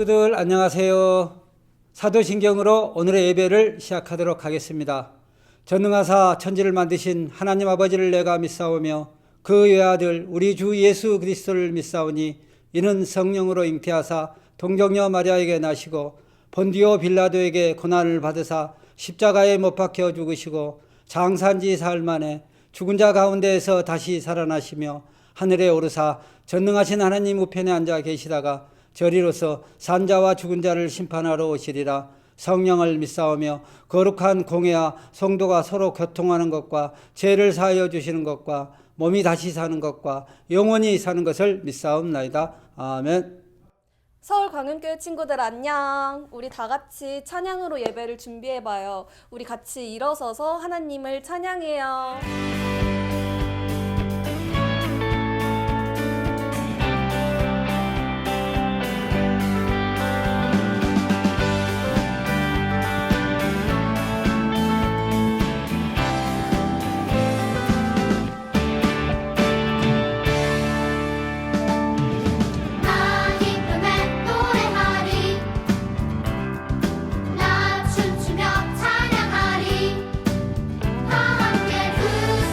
성도들 안녕하세요. 사도신경으로 오늘의 예배를 시작하도록 하겠습니다. 전능하사 천지를 만드신 하나님 아버지를 내가 믿사오며 그 외아들 우리 주 예수 그리스도를 믿사오니 이는 성령으로 잉태하사 동정녀 마리아에게 나시고 본디오 빌라도에게 고난을 받으사 십자가에 못 박혀 죽으시고 장사한 지 사흘 만에 죽은 자 가운데에서 다시 살아나시며 하늘에 오르사 전능하신 하나님 우편에 앉아 계시다가 저리로서 산자와 죽은 자를 심판하러 오시리라. 성령을 믿사오며 거룩한 공회와 성도가 서로 교통하는 것과 죄를 사하여 주시는 것과 몸이 다시 사는 것과 영원히 사는 것을 믿사옵나이다. 아멘. 서울 광운교회 친구들 안녕. 우리 다 같이 찬양으로 예배를 준비해봐요. 우리 같이 일어서서 하나님을 찬양해요. 춤추며 찬양하리 다 함께 그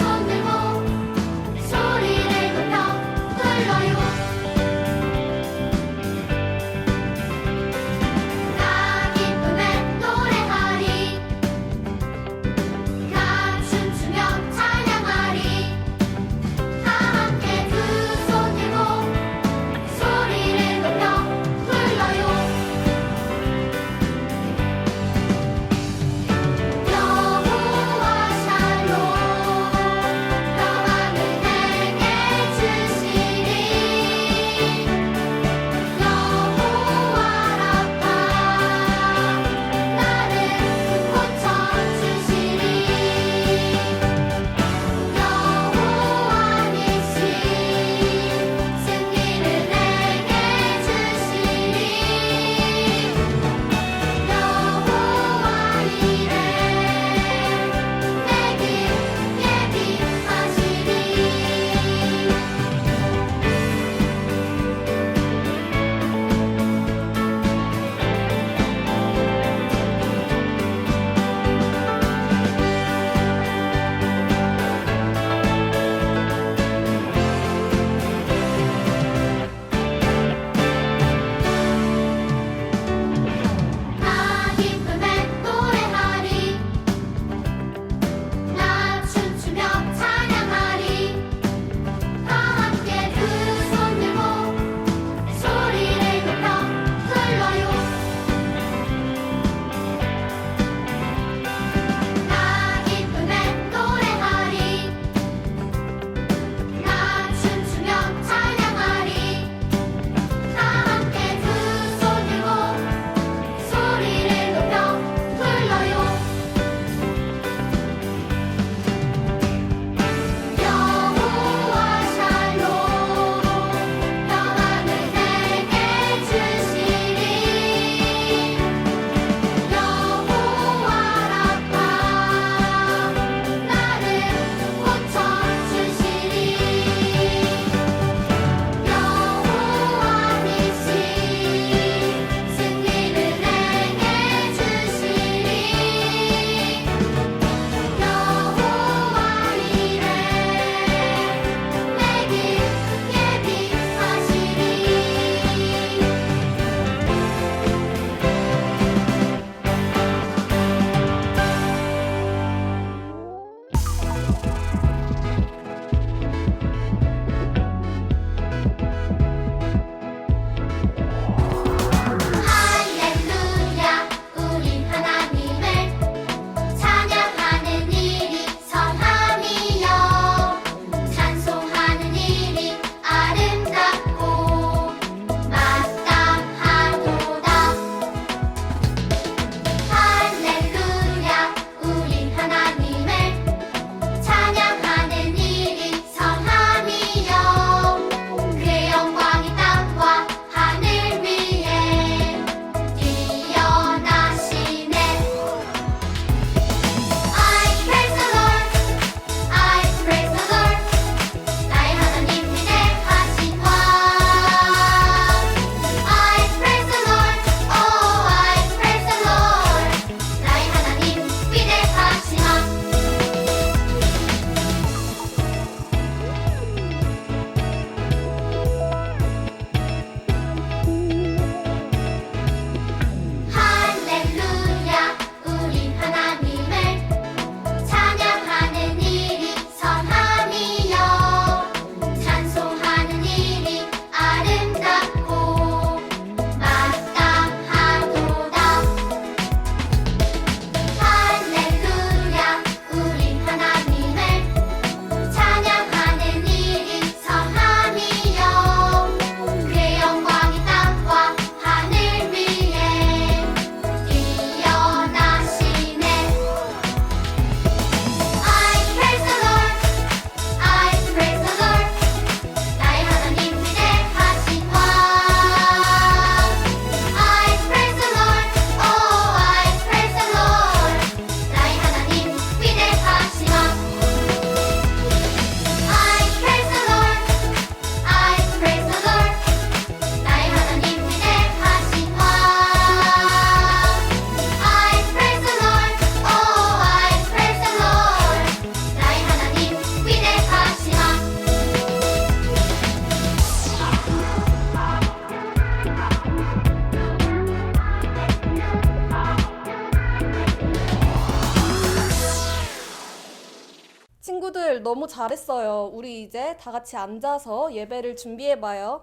친구들 너무 잘했어요. 우리 이제 다 같이 앉아서 예배를 준비해봐요.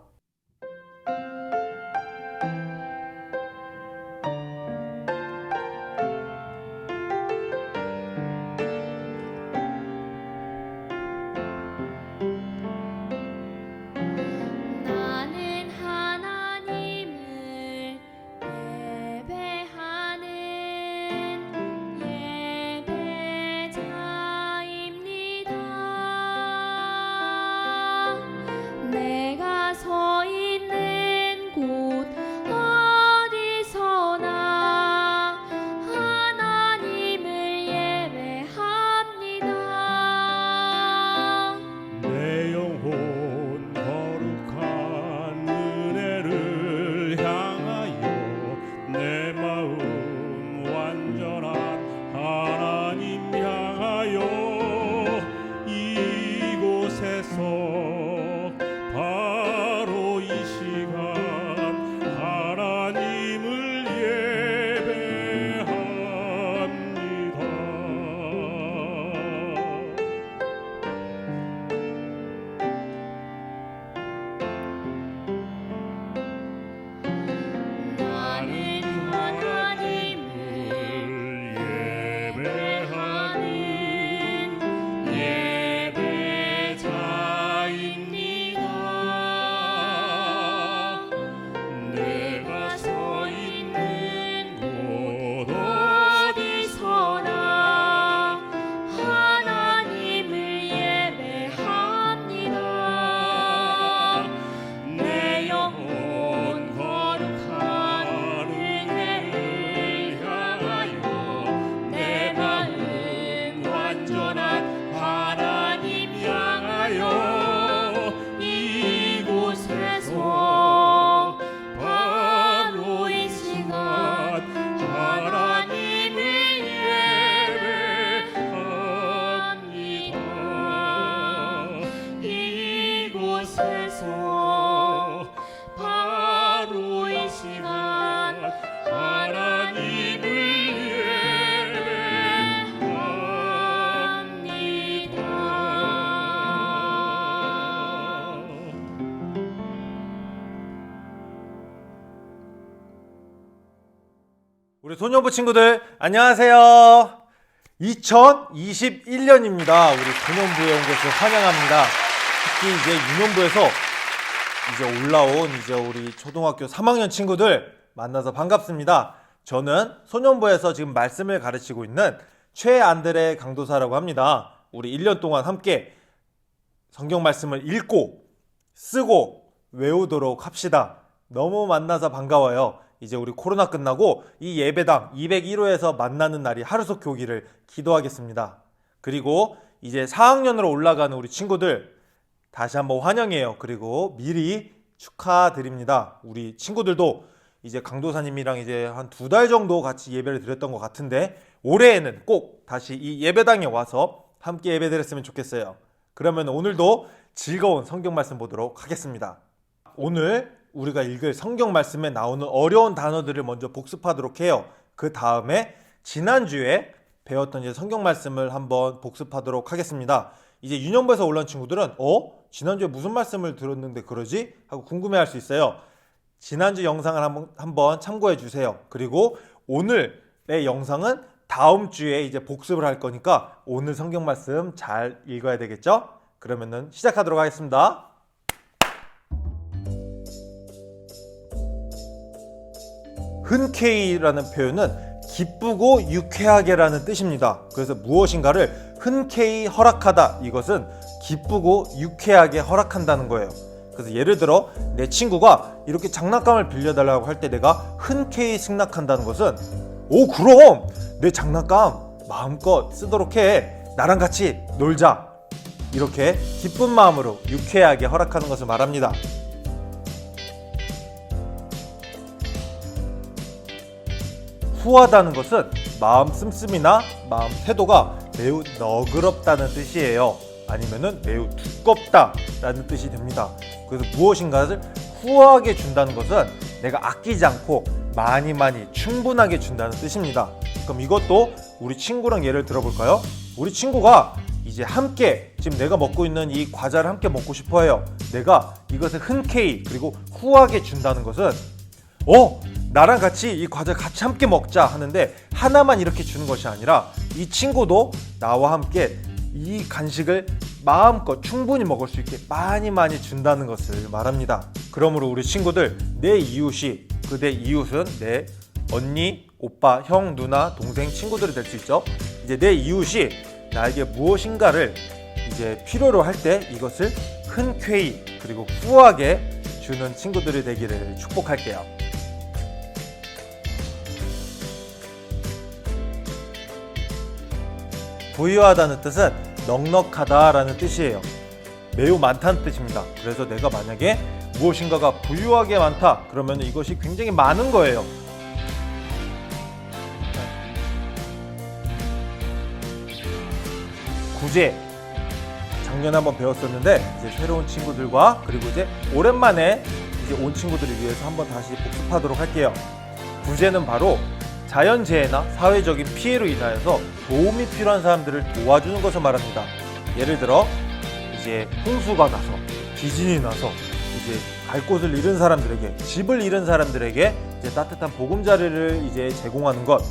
나는 하나님을 예배하는 예배자입니다. 내가 서 있는 곳 어디서나 하나님을 예배합니다. 내 영혼 거룩한 은혜를 향하여 내 마음 완전한 하나님 향하여 이곳에서 바로 이 시간 하나님을 예배합니다. 나는 하나님을 예배하는 예배자입니다. 내가 서 있는 곳 어디서나 하나님을 예배합니다. 내 영혼 거룩한 은혜를 향하여 내 마음 완전한 하나님 향하여 이곳에서 바로 이 시간 하나님을 예배합니다. 이곳에서 바로 이 시간 하나님을 예배합니다. 우리 소년부 친구들 안녕하세요. 2021년입니다. 우리 소년부에 온 것을 환영합니다. 특히 이제 유년부에서 이제 올라온 이제 우리 초등학교 3학년 친구들 만나서 반갑습니다. 저는 소년부에서 지금 말씀을 가르치고 있는 최안드레 강도사라고 합니다. 우리 1년 동안 함께 성경 말씀을 읽고 쓰고 외우도록 합시다. 너무 만나서 반가워요. 이제 우리 코로나 끝나고 이 예배당 201호에서 만나는 날이 하루속히 오기를 기도하겠습니다. 그리고 이제 4학년으로 올라가는 우리 친구들 다시 한번 환영해요. 그리고 미리 축하드립니다. 우리 친구들도 이제 강도사님이랑 이제 한 2달 정도 같이 예배를 드렸던 것 같은데 올해에는 꼭 다시 이 예배당에 와서 함께 예배 드렸으면 좋겠어요. 그러면 오늘도 즐거운 성경 말씀 보도록 하겠습니다. 오늘 우리가 읽을 성경 말씀에 나오는 어려운 단어들을 먼저 복습하도록 해요. 그 다음에 지난주에 배웠던 이제 성경 말씀을 한번 복습하도록 하겠습니다. 이제 유년부에서 올라온 친구들은 지난주에 무슨 말씀을 들었는데 그러지? 하고 궁금해할 수 있어요. 지난주 영상을 한번 참고해 주세요. 그리고 오늘의 영상은 다음 주에 이제 복습을 할 거니까 오늘 성경 말씀 잘 읽어야 되겠죠? 그러면은 시작하도록 하겠습니다. 흔쾌히라는 표현은 기쁘고 유쾌하게라는 뜻입니다. 그래서 무엇인가를 흔쾌히 허락하다, 이것은 기쁘고 유쾌하게 허락한다는 거예요. 그래서 예를 들어 내 친구가 이렇게 장난감을 빌려달라고 할 때 내가 흔쾌히 승낙한다는 것은 그럼 내 장난감 마음껏 쓰도록 해, 나랑 같이 놀자, 이렇게 기쁜 마음으로 유쾌하게 허락하는 것을 말합니다. 후하다는 것은 마음 씀씀이나 마음 태도가 매우 너그럽다는 뜻이에요. 아니면은 매우 두껍다라는 뜻이 됩니다. 그래서 무엇인가를 후하게 준다는 것은 내가 아끼지 않고 많이 충분하게 준다는 뜻입니다. 그럼 이것도 우리 친구랑 예를 들어볼까요? 우리 친구가 이제 함께 지금 내가 먹고 있는 이 과자를 함께 먹고 싶어 해요. 내가 이것을 흔쾌히 그리고 후하게 준다는 것은 나랑 같이 이 과자 같이 함께 먹자 하는데 하나만 이렇게 주는 것이 아니라 이 친구도 나와 함께 이 간식을 마음껏 충분히 먹을 수 있게 많이 준다는 것을 말합니다. 그러므로 우리 친구들, 내 이웃이, 내 이웃은 내 언니, 오빠, 형, 누나, 동생, 친구들이 될 수 있죠. 이제 내 이웃이 나에게 무엇인가를 이제 필요로 할 때 이것을 흔쾌히 그리고 후하게 주는 친구들이 되기를 축복할게요. 부유하다는 뜻은 넉넉하다라는 뜻이에요. 매우 많다는 뜻입니다. 그래서 내가 만약에 무엇인가가 부유하게 많다 그러면 이것이 굉장히 많은 거예요. 구제, 작년에 한번 배웠었는데 이제 새로운 친구들과 그리고 이제 오랜만에 이제 온 친구들을 위해서 한번 다시 복습하도록 할게요. 구제는 바로 자연재해나 사회적인 피해로 인하여서 도움이 필요한 사람들을 도와주는 것을 말합니다. 예를 들어 이제 홍수가 나서, 지진이 나서 이제 갈 곳을 잃은 사람들에게, 집을 잃은 사람들에게 이제 따뜻한 보금자리를 이제 제공하는 것,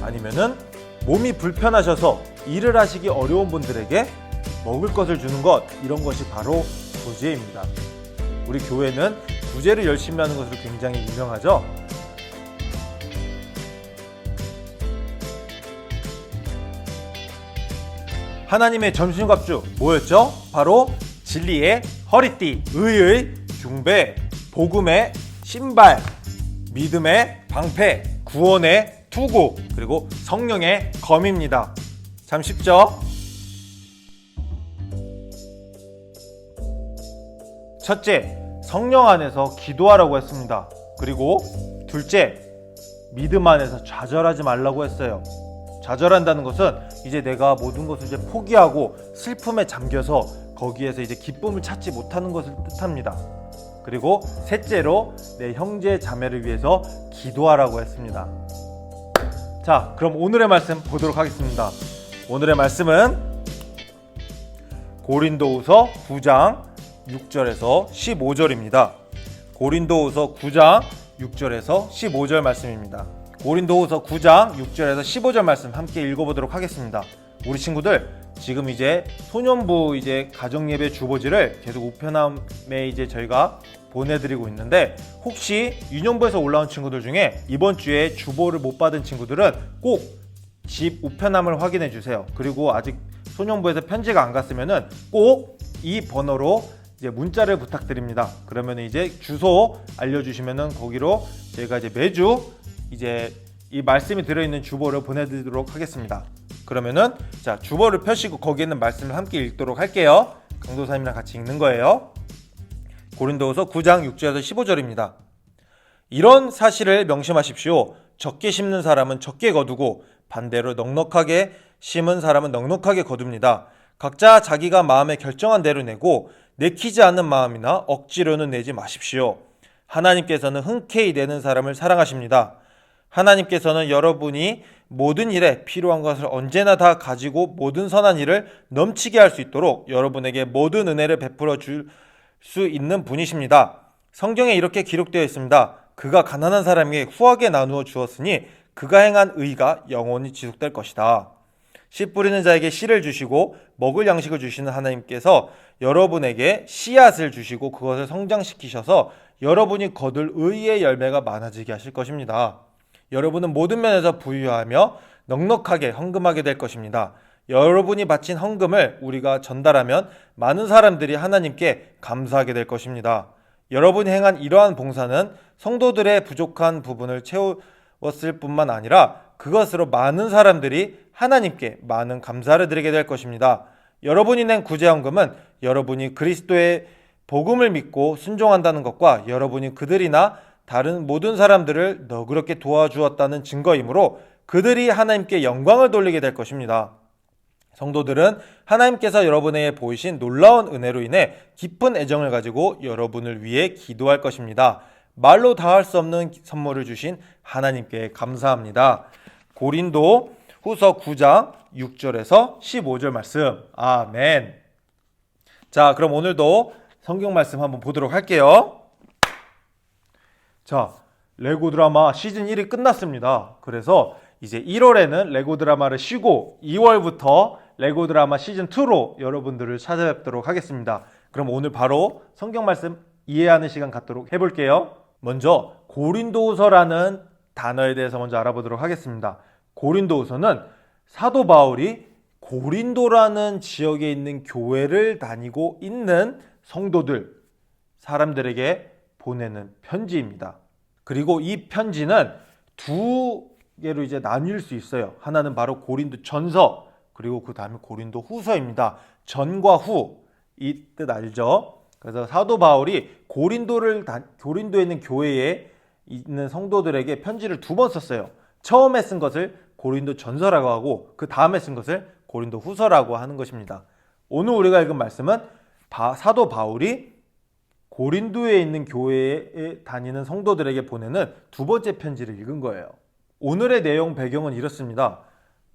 아니면은 몸이 불편하셔서 일을 하시기 어려운 분들에게 먹을 것을 주는 것, 이런 것이 바로 구제입니다. 우리 교회는 구제를 열심히 하는 것으로 굉장히 유명하죠. 하나님의 점심갑주 뭐였죠? 바로 진리의 허리띠, 의의 중배, 복음의 신발, 믿음의 방패, 구원의 투구, 그리고 성령의 검입니다. 참 쉽죠? 첫째, 성령 안에서 기도하라고 했습니다. 그리고 둘째, 믿음 안에서 좌절하지 말라고 했어요. 좌절한다는 것은 이제 내가 모든 것을 이제 포기하고 슬픔에 잠겨서 거기에서 이제 기쁨을 찾지 못하는 것을 뜻합니다. 그리고 셋째로 내 형제 자매를 위해서 기도하라고 했습니다. 자, 그럼 오늘의 말씀 보도록 하겠습니다. 오늘의 말씀은 고린도후서 9장 6절에서 15절입니다. 고린도후서 9장 6절에서 15절 말씀입니다. 고린도후서 9장 6절에서 15절 말씀 함께 읽어보도록 하겠습니다. 우리 친구들, 지금 이제 소년부 이제 가정예배 주보지를 계속 우편함에 이제 저희가 보내드리고 있는데, 혹시 유년부에서 올라온 친구들 중에 이번 주에 주보를 못 받은 친구들은 꼭 집 우편함을 확인해 주세요. 그리고 아직 소년부에서 편지가 안 갔으면은 꼭 이 번호로 이제 문자를 부탁드립니다. 그러면 이제 주소 알려주시면은 거기로 저희가 이제 매주 이제 이 말씀이 들어있는 주보를 보내드리도록 하겠습니다. 그러면은 자, 주보를 펴시고 거기에 있는 말씀을 함께 읽도록 할게요. 강도사님이랑 같이 읽는 거예요. 고린도후서 9장 6절에서 15절입니다. 이런 사실을 명심하십시오. 적게 심는 사람은 적게 거두고 반대로 넉넉하게 심은 사람은 넉넉하게 거둡니다. 각자 자기가 마음에 결정한 대로 내고 내키지 않는 마음이나 억지로는 내지 마십시오. 하나님께서는 흔쾌히 내는 사람을 사랑하십니다. 하나님께서는 여러분이 모든 일에 필요한 것을 언제나 다 가지고 모든 선한 일을 넘치게 할 수 있도록 여러분에게 모든 은혜를 베풀어 줄 수 있는 분이십니다. 성경에 이렇게 기록되어 있습니다. 그가 가난한 사람에게 후하게 나누어 주었으니 그가 행한 의가 영원히 지속될 것이다. 씨 뿌리는 자에게 씨를 주시고 먹을 양식을 주시는 하나님께서 여러분에게 씨앗을 주시고 그것을 성장시키셔서 여러분이 거둘 의의 열매가 많아지게 하실 것입니다. 여러분은 모든 면에서 부유하며 넉넉하게 헌금하게 될 것입니다. 여러분이 바친 헌금을 우리가 전달하면 많은 사람들이 하나님께 감사하게 될 것입니다. 여러분이 행한 이러한 봉사는 성도들의 부족한 부분을 채웠을 뿐만 아니라 그것으로 많은 사람들이 하나님께 많은 감사를 드리게 될 것입니다. 여러분이 낸 구제헌금은 여러분이 그리스도의 복음을 믿고 순종한다는 것과 여러분이 그들이나 다른 모든 사람들을 너그럽게 도와주었다는 증거이므로 그들이 하나님께 영광을 돌리게 될 것입니다. 성도들은 하나님께서 여러분에게 보이신 놀라운 은혜로 인해 깊은 애정을 가지고 여러분을 위해 기도할 것입니다. 말로 다할 수 없는 선물을 주신 하나님께 감사합니다. 고린도 후서 9장 6절에서 15절 말씀. 아멘. 자, 그럼 오늘도 성경 말씀 한번 보도록 할게요. 자, 레고 드라마 시즌 1이 끝났습니다. 그래서 이제 1월에는 레고 드라마를 쉬고 2월부터 레고 드라마 시즌 2로 여러분들을 찾아뵙도록 하겠습니다. 그럼 오늘 바로 성경 말씀 이해하는 시간 갖도록 해볼게요. 먼저 고린도후서라는 단어에 대해서 먼저 알아보도록 하겠습니다. 고린도후서는 사도 바울이 고린도라는 지역에 있는 교회를 다니고 있는 성도들, 사람들에게 보내는 편지입니다. 그리고 이 편지는 두 개로 이제 나뉠 수 있어요. 하나는 바로 고린도 전서, 그리고 그 다음에 고린도 후서입니다. 전과 후, 이 뜻 알죠? 그래서 사도 바울이 고린도에 있는 교회에 있는 성도들에게 편지를 2번 썼어요. 처음에 쓴 것을 고린도 전서라고 하고 그 다음에 쓴 것을 고린도 후서라고 하는 것입니다. 오늘 우리가 읽은 말씀은 사도 바울이 고린도에 있는 교회에 다니는 성도들에게 보내는 2번째 편지를 읽은 거예요. 오늘의 내용 배경은 이렇습니다.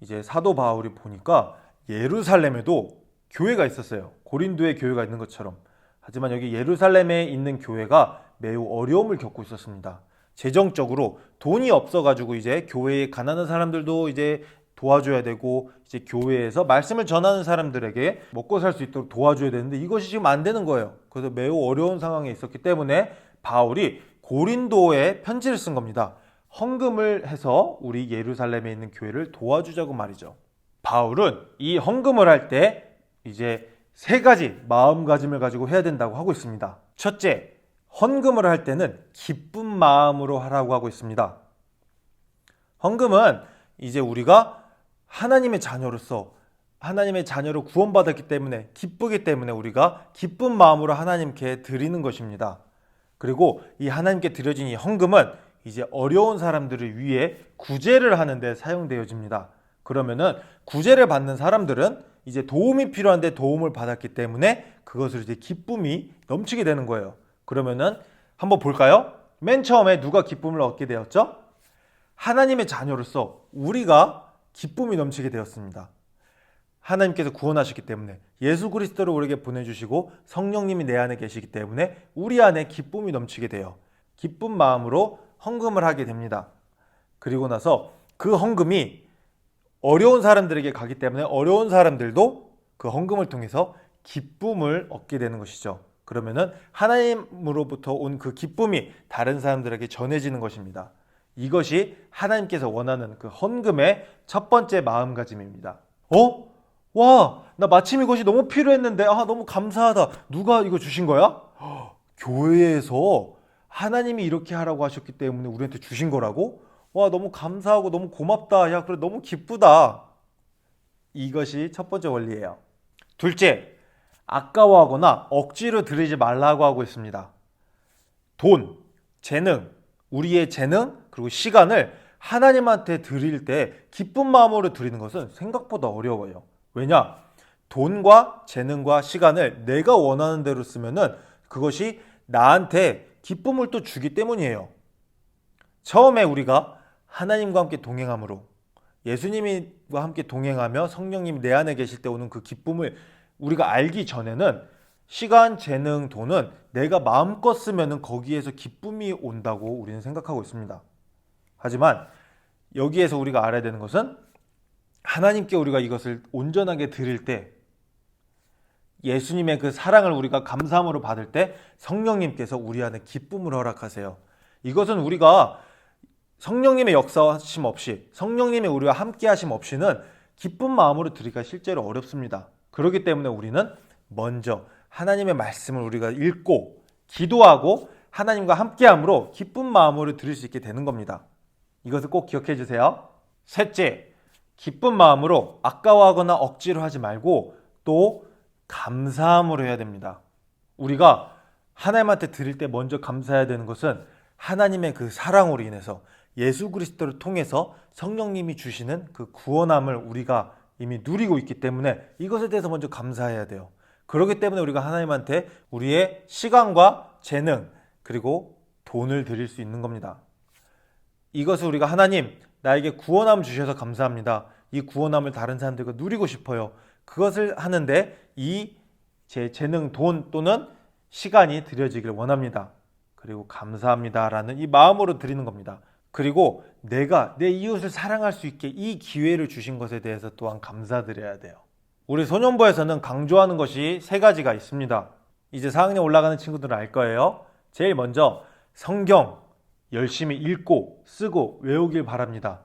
이제 사도 바울이 보니까 예루살렘에도 교회가 있었어요. 고린도에 교회가 있는 것처럼. 하지만 여기 예루살렘에 있는 교회가 매우 어려움을 겪고 있었습니다. 재정적으로 돈이 없어가지고 이제 교회에 가난한 사람들도 이제 도와줘야 되고 이제 교회에서 말씀을 전하는 사람들에게 먹고 살 수 있도록 도와줘야 되는데 이것이 지금 안 되는 거예요. 그래서 매우 어려운 상황에 있었기 때문에 바울이 고린도에 편지를 쓴 겁니다. 헌금을 해서 우리 예루살렘에 있는 교회를 도와주자고 말이죠. 바울은 이 헌금을 할 때 이제 3가지 마음가짐을 가지고 해야 된다고 하고 있습니다. 첫째, 헌금을 할 때는 기쁜 마음으로 하라고 하고 있습니다. 헌금은 이제 우리가 하나님의 자녀로서 하나님의 자녀로 구원받았기 때문에 기쁘기 때문에 우리가 기쁜 마음으로 하나님께 드리는 것입니다. 그리고 이 하나님께 드려진 이 헌금은 이제 어려운 사람들을 위해 구제를 하는 데 사용되어집니다. 그러면은 구제를 받는 사람들은 이제 도움이 필요한데 도움을 받았기 때문에 그것을 이제 기쁨이 넘치게 되는 거예요. 그러면은 한번 볼까요? 맨 처음에 누가 기쁨을 얻게 되었죠? 하나님의 자녀로서 우리가 기쁨이 넘치게 되었습니다. 하나님께서 구원하셨기 때문에 예수 그리스도를 우리에게 보내주시고 성령님이 내 안에 계시기 때문에 우리 안에 기쁨이 넘치게 돼요. 기쁜 마음으로 헌금을 하게 됩니다. 그리고 나서 그 헌금이 어려운 사람들에게 가기 때문에 어려운 사람들도 그 헌금을 통해서 기쁨을 얻게 되는 것이죠. 그러면은 하나님으로부터 온 그 기쁨이 다른 사람들에게 전해지는 것입니다. 이것이 하나님께서 원하는 그 헌금의 첫 번째 마음가짐입니다. 와, 나 마침 이것이 너무 필요했는데 너무 감사하다. 누가 이거 주신 거야? 교회에서 하나님이 이렇게 하라고 하셨기 때문에 우리한테 주신 거라고? 와, 너무 감사하고 너무 고맙다. 야, 그래 너무 기쁘다. 이것이 첫 번째 원리예요. 둘째, 아까워하거나 억지로 드리지 말라고 하고 있습니다. 돈, 재능, 우리의 재능 그리고 시간을 하나님한테 드릴 때 기쁜 마음으로 드리는 것은 생각보다 어려워요. 왜냐? 돈과 재능과 시간을 내가 원하는 대로 쓰면은 그것이 나한테 기쁨을 또 주기 때문이에요. 처음에 우리가 하나님과 함께 동행함으로 예수님과 함께 동행하며 성령님이 내 안에 계실 때 오는 그 기쁨을 우리가 알기 전에는 시간, 재능, 돈은 내가 마음껏 쓰면은 거기에서 기쁨이 온다고 우리는 생각하고 있습니다. 하지만 여기에서 우리가 알아야 되는 것은 하나님께 우리가 이것을 온전하게 드릴 때 예수님의 그 사랑을 우리가 감사함으로 받을 때 성령님께서 우리 안에 기쁨을 허락하세요. 이것은 우리가 성령님의 역사하심 없이 성령님이 우리와 함께 하심 없이는 기쁜 마음으로 드리기가 실제로 어렵습니다. 그렇기 때문에 우리는 먼저 하나님의 말씀을 우리가 읽고 기도하고 하나님과 함께함으로 기쁜 마음으로 드릴 수 있게 되는 겁니다. 이것을 꼭 기억해 주세요. 셋째, 기쁜 마음으로 아까워하거나 억지로 하지 말고 또 감사함으로 해야 됩니다. 우리가 하나님한테 드릴 때 먼저 감사해야 되는 것은 하나님의 그 사랑으로 인해서 예수 그리스도를 통해서 성령님이 주시는 그 구원함을 우리가 이미 누리고 있기 때문에 이것에 대해서 먼저 감사해야 돼요. 그렇기 때문에 우리가 하나님한테 우리의 시간과 재능 그리고 돈을 드릴 수 있는 겁니다. 이것을 우리가 하나님 나에게 구원함 주셔서 감사합니다. 이 구원함을 다른 사람들과 누리고 싶어요. 그것을 하는데 이 제 재능, 돈 또는 시간이 들여지길 원합니다. 그리고 감사합니다라는 이 마음으로 드리는 겁니다. 그리고 내가 내 이웃을 사랑할 수 있게 이 기회를 주신 것에 대해서 또한 감사드려야 돼요. 우리 소년부에서는 강조하는 것이 3가지가 있습니다. 이제 4학년 올라가는 친구들은 알 거예요. 제일 먼저 성경 열심히 읽고 쓰고 외우길 바랍니다.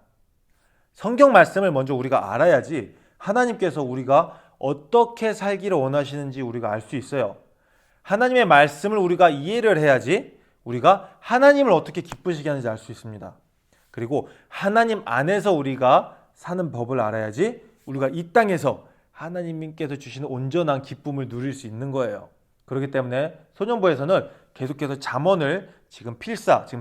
성경 말씀을 먼저 우리가 알아야지 하나님께서 우리가 어떻게 살기를 원하시는지 우리가 알 수 있어요. 하나님의 말씀을 우리가 이해를 해야지 우리가 하나님을 어떻게 기쁘시게 하는지 알 수 있습니다. 그리고 하나님 안에서 우리가 사는 법을 알아야지 우리가 이 땅에서 하나님께서 주시는 온전한 기쁨을 누릴 수 있는 거예요. 그렇기 때문에 소년부에서는 계속해서 잠언을 지금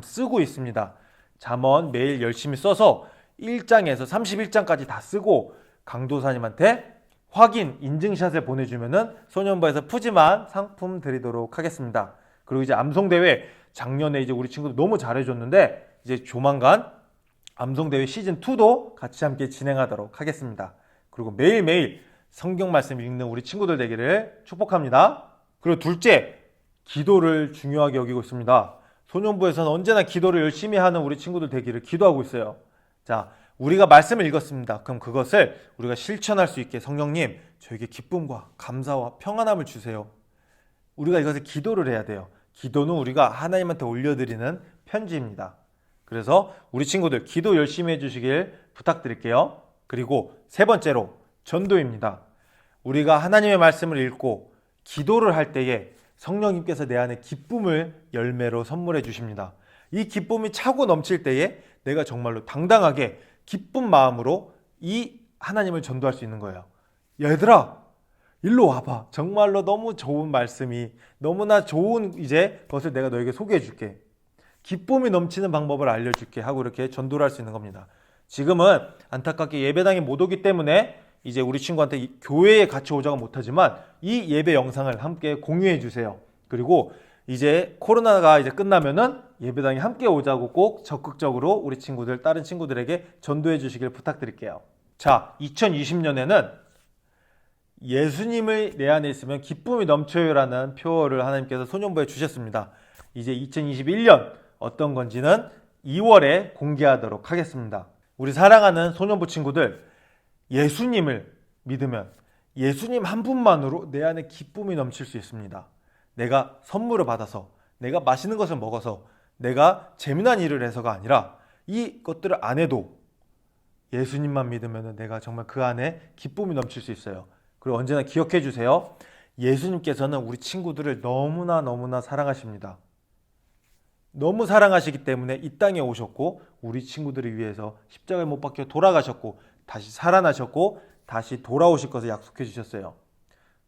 쓰고 있습니다. 잠언 매일 열심히 써서 1장에서 31장까지 다 쓰고 강도사님한테 확인, 인증샷을 보내주면은 소년부에서 푸짐한 상품 드리도록 하겠습니다. 그리고 이제 암송대회 작년에 이제 우리 친구들 너무 잘해줬는데 이제 조만간 암송대회 시즌2도 같이 함께 진행하도록 하겠습니다. 그리고 매일매일 성경 말씀 읽는 우리 친구들 되기를 축복합니다. 그리고 둘째, 기도를 중요하게 여기고 있습니다. 소년부에서는 언제나 기도를 열심히 하는 우리 친구들 되기를 기도하고 있어요. 자, 우리가 말씀을 읽었습니다. 그럼 그것을 우리가 실천할 수 있게 성령님, 저에게 기쁨과 감사와 평안함을 주세요. 우리가 이것을 기도를 해야 돼요. 기도는 우리가 하나님한테 올려드리는 편지입니다. 그래서 우리 친구들 기도 열심히 해주시길 부탁드릴게요. 그리고 3번째로 전도입니다. 우리가 하나님의 말씀을 읽고 기도를 할 때에 성령님께서 내 안에 기쁨을 열매로 선물해 주십니다. 이 기쁨이 차고 넘칠 때에 내가 정말로 당당하게 기쁜 마음으로 이 하나님을 전도할 수 있는 거예요. 얘들아, 일로 와봐. 정말로 너무 좋은 말씀이, 너무나 좋은 이제 것을 내가 너에게 소개해 줄게. 기쁨이 넘치는 방법을 알려줄게 하고 이렇게 전도를 할 수 있는 겁니다. 지금은 안타깝게 예배당에 못 오기 때문에 이제 우리 친구한테 교회에 같이 오자고 못하지만 이 예배 영상을 함께 공유해 주세요. 그리고 이제 코로나가 이제 끝나면은 예배당에 함께 오자고 꼭 적극적으로 우리 친구들, 다른 친구들에게 전도해 주시길 부탁드릴게요. 자, 2020년에는 예수님을 내 안에 있으면 기쁨이 넘쳐요라는 표어를 하나님께서 소년부에 주셨습니다. 이제 2021년 어떤 건지는 2월에 공개하도록 하겠습니다. 우리 사랑하는 소년부 친구들, 예수님을 믿으면 예수님 한 분만으로 내 안에 기쁨이 넘칠 수 있습니다. 내가 선물을 받아서, 내가 맛있는 것을 먹어서, 내가 재미난 일을 해서가 아니라 이것들을 안 해도 예수님만 믿으면 내가 정말 그 안에 기쁨이 넘칠 수 있어요. 그리고 언제나 기억해 주세요. 예수님께서는 우리 친구들을 너무나 사랑하십니다. 너무 사랑하시기 때문에 이 땅에 오셨고 우리 친구들을 위해서 십자가에 못 박혀 돌아가셨고 다시 살아나셨고 다시 돌아오실 것을 약속해 주셨어요.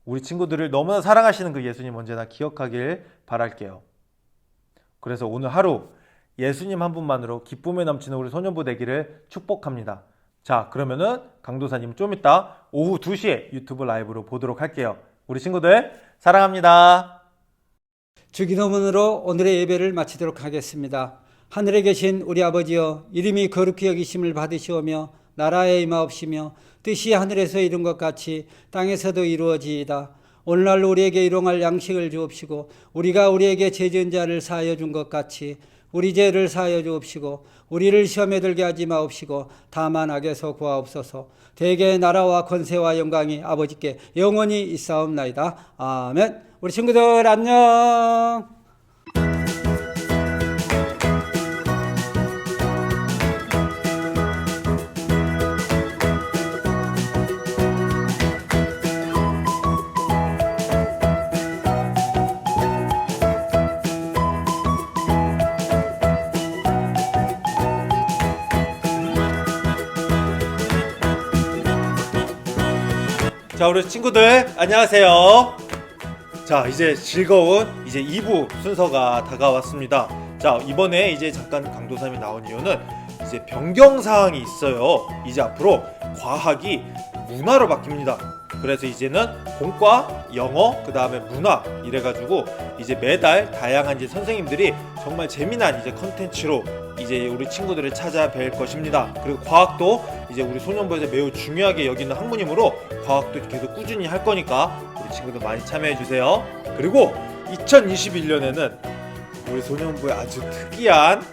우리 친구들을 너무나 사랑하시는 그 예수님 언제나 기억하길 바랄게요. 그래서 오늘 하루 예수님 한 분만으로 기쁨에 넘치는 우리 소년부 되기를 축복합니다. 자, 그러면은 강도사님 좀 이따 오후 2시에 유튜브 라이브로 보도록 할게요. 우리 친구들 사랑합니다. 주기도문으로 오늘의 예배를 마치도록 하겠습니다. 하늘에 계신 우리 아버지여, 이름이 거룩히 여기심을 받으시오며 나라에 임하옵시며 뜻이 하늘에서 이룬 것 같이 땅에서도 이루어지이다. 오늘날 우리에게 일용할 양식을 주옵시고 우리가 우리에게 죄 지은 자를 사하여 준 것 같이 우리 죄를 사하여 주옵시고 우리를 시험에 들게 하지 마옵시고 다만 악에서 구하옵소서. 대개 나라와 권세와 영광이 아버지께 영원히 있사옵나이다. 아멘. 우리 친구들 안녕. 자, 우리 친구들 안녕하세요. 자, 이제 즐거운 이제 2부 순서가 다가왔습니다. 자, 이번에 이제 잠깐 강도사님이 나온 이유는 이제 변경 사항이 있어요. 이제 앞으로 과학이 문화로 바뀝니다. 그래서 이제는 공과, 영어, 그 다음에 문화 이래가지고 이제 매달 다양한 이제 선생님들이 정말 재미난 이제 컨텐츠로 이제 우리 친구들을 찾아뵐 것입니다. 그리고 과학도 이제 우리 소년부에서 매우 중요하게 여기는 학문이므로 과학도 계속 꾸준히 할 거니까 우리 친구들 많이 참여해 주세요. 그리고 2021년에는 우리 소년부에 아주 특이한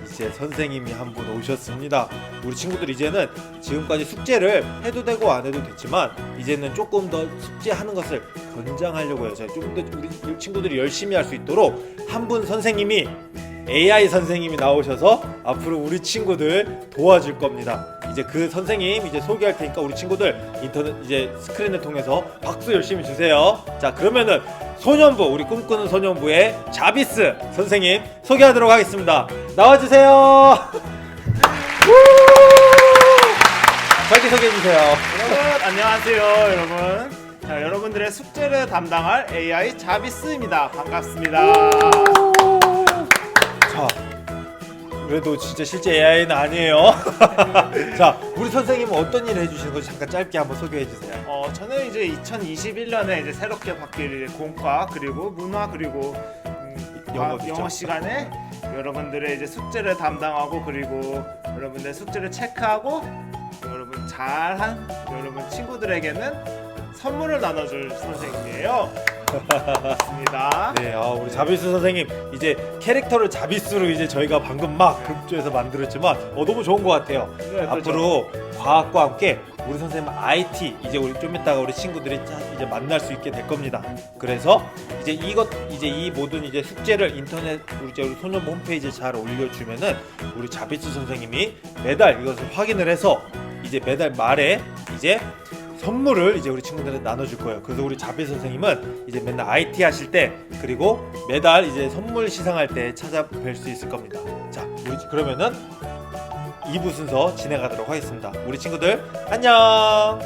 이제 선생님이 한 분 오셨습니다. 우리 친구들 이제는 지금까지 숙제를 해도 되고 안 해도 됐지만 이제는 조금 더 숙제하는 것을 권장하려고 해요. 좀 더 우리 친구들이 열심히 할 수 있도록 한 분 선생님이 AI 선생님이 나오셔서 앞으로 우리 친구들 도와줄 겁니다. 이제 그 선생님 이제 소개할 테니까 우리 친구들 인터넷 이제 스크린을 통해서 박수 열심히 주세요. 자, 그러면은 소년부, 우리 꿈꾸는 소년부의 자비스 선생님 소개하도록 하겠습니다. 나와주세요. 자기 소개해 주세요. 여러분 안녕하세요 여러분. 자, 여러분들의 숙제를 담당할 AI 자비스입니다. 반갑습니다. 자, 그래도 진짜 실제 AI는 아니에요. 자, 우리 선생님은 어떤 일을 해주시는 건지 잠깐 짧게 한번 소개해 주세요. 저는 이제 2021년에 이제 새롭게 바뀔 공과 그리고 문화 그리고 영어 시간에 여러분들의 이제 숙제를 담당하고 그리고 여러분들의 숙제를 체크하고 여러분 잘한 여러분 친구들에게는 선물을 나눠줄 선생님이에요. 맞습니다. 네, 우리 자비스 선생님 이제 캐릭터를 자비스로 이제 저희가 방금 막 급조해서 만들었지만 너무 좋은 것 같아요. 네, 앞으로 과학과 함께 우리 선생님 IT 이제 우리 좀 이따가 우리 친구들이 이제 만날 수 있게 될 겁니다. 그래서 이제 이 모든 이제 숙제를 인터넷 우리 소년부 홈페이지에 잘 올려주면은 우리 자비스 선생님이 매달 이것을 확인을 해서 이제 매달 말에 이제 선물을 이제 우리 친구들한테 나눠줄 거예요. 그래서 우리 자비 선생님은 이제 맨날 IT 하실 때 그리고 매달 이제 선물 시상할 때 찾아뵐 수 있을 겁니다. 자, 우리 그러면은 2부 순서 진행하도록 하겠습니다. 우리 친구들 안녕.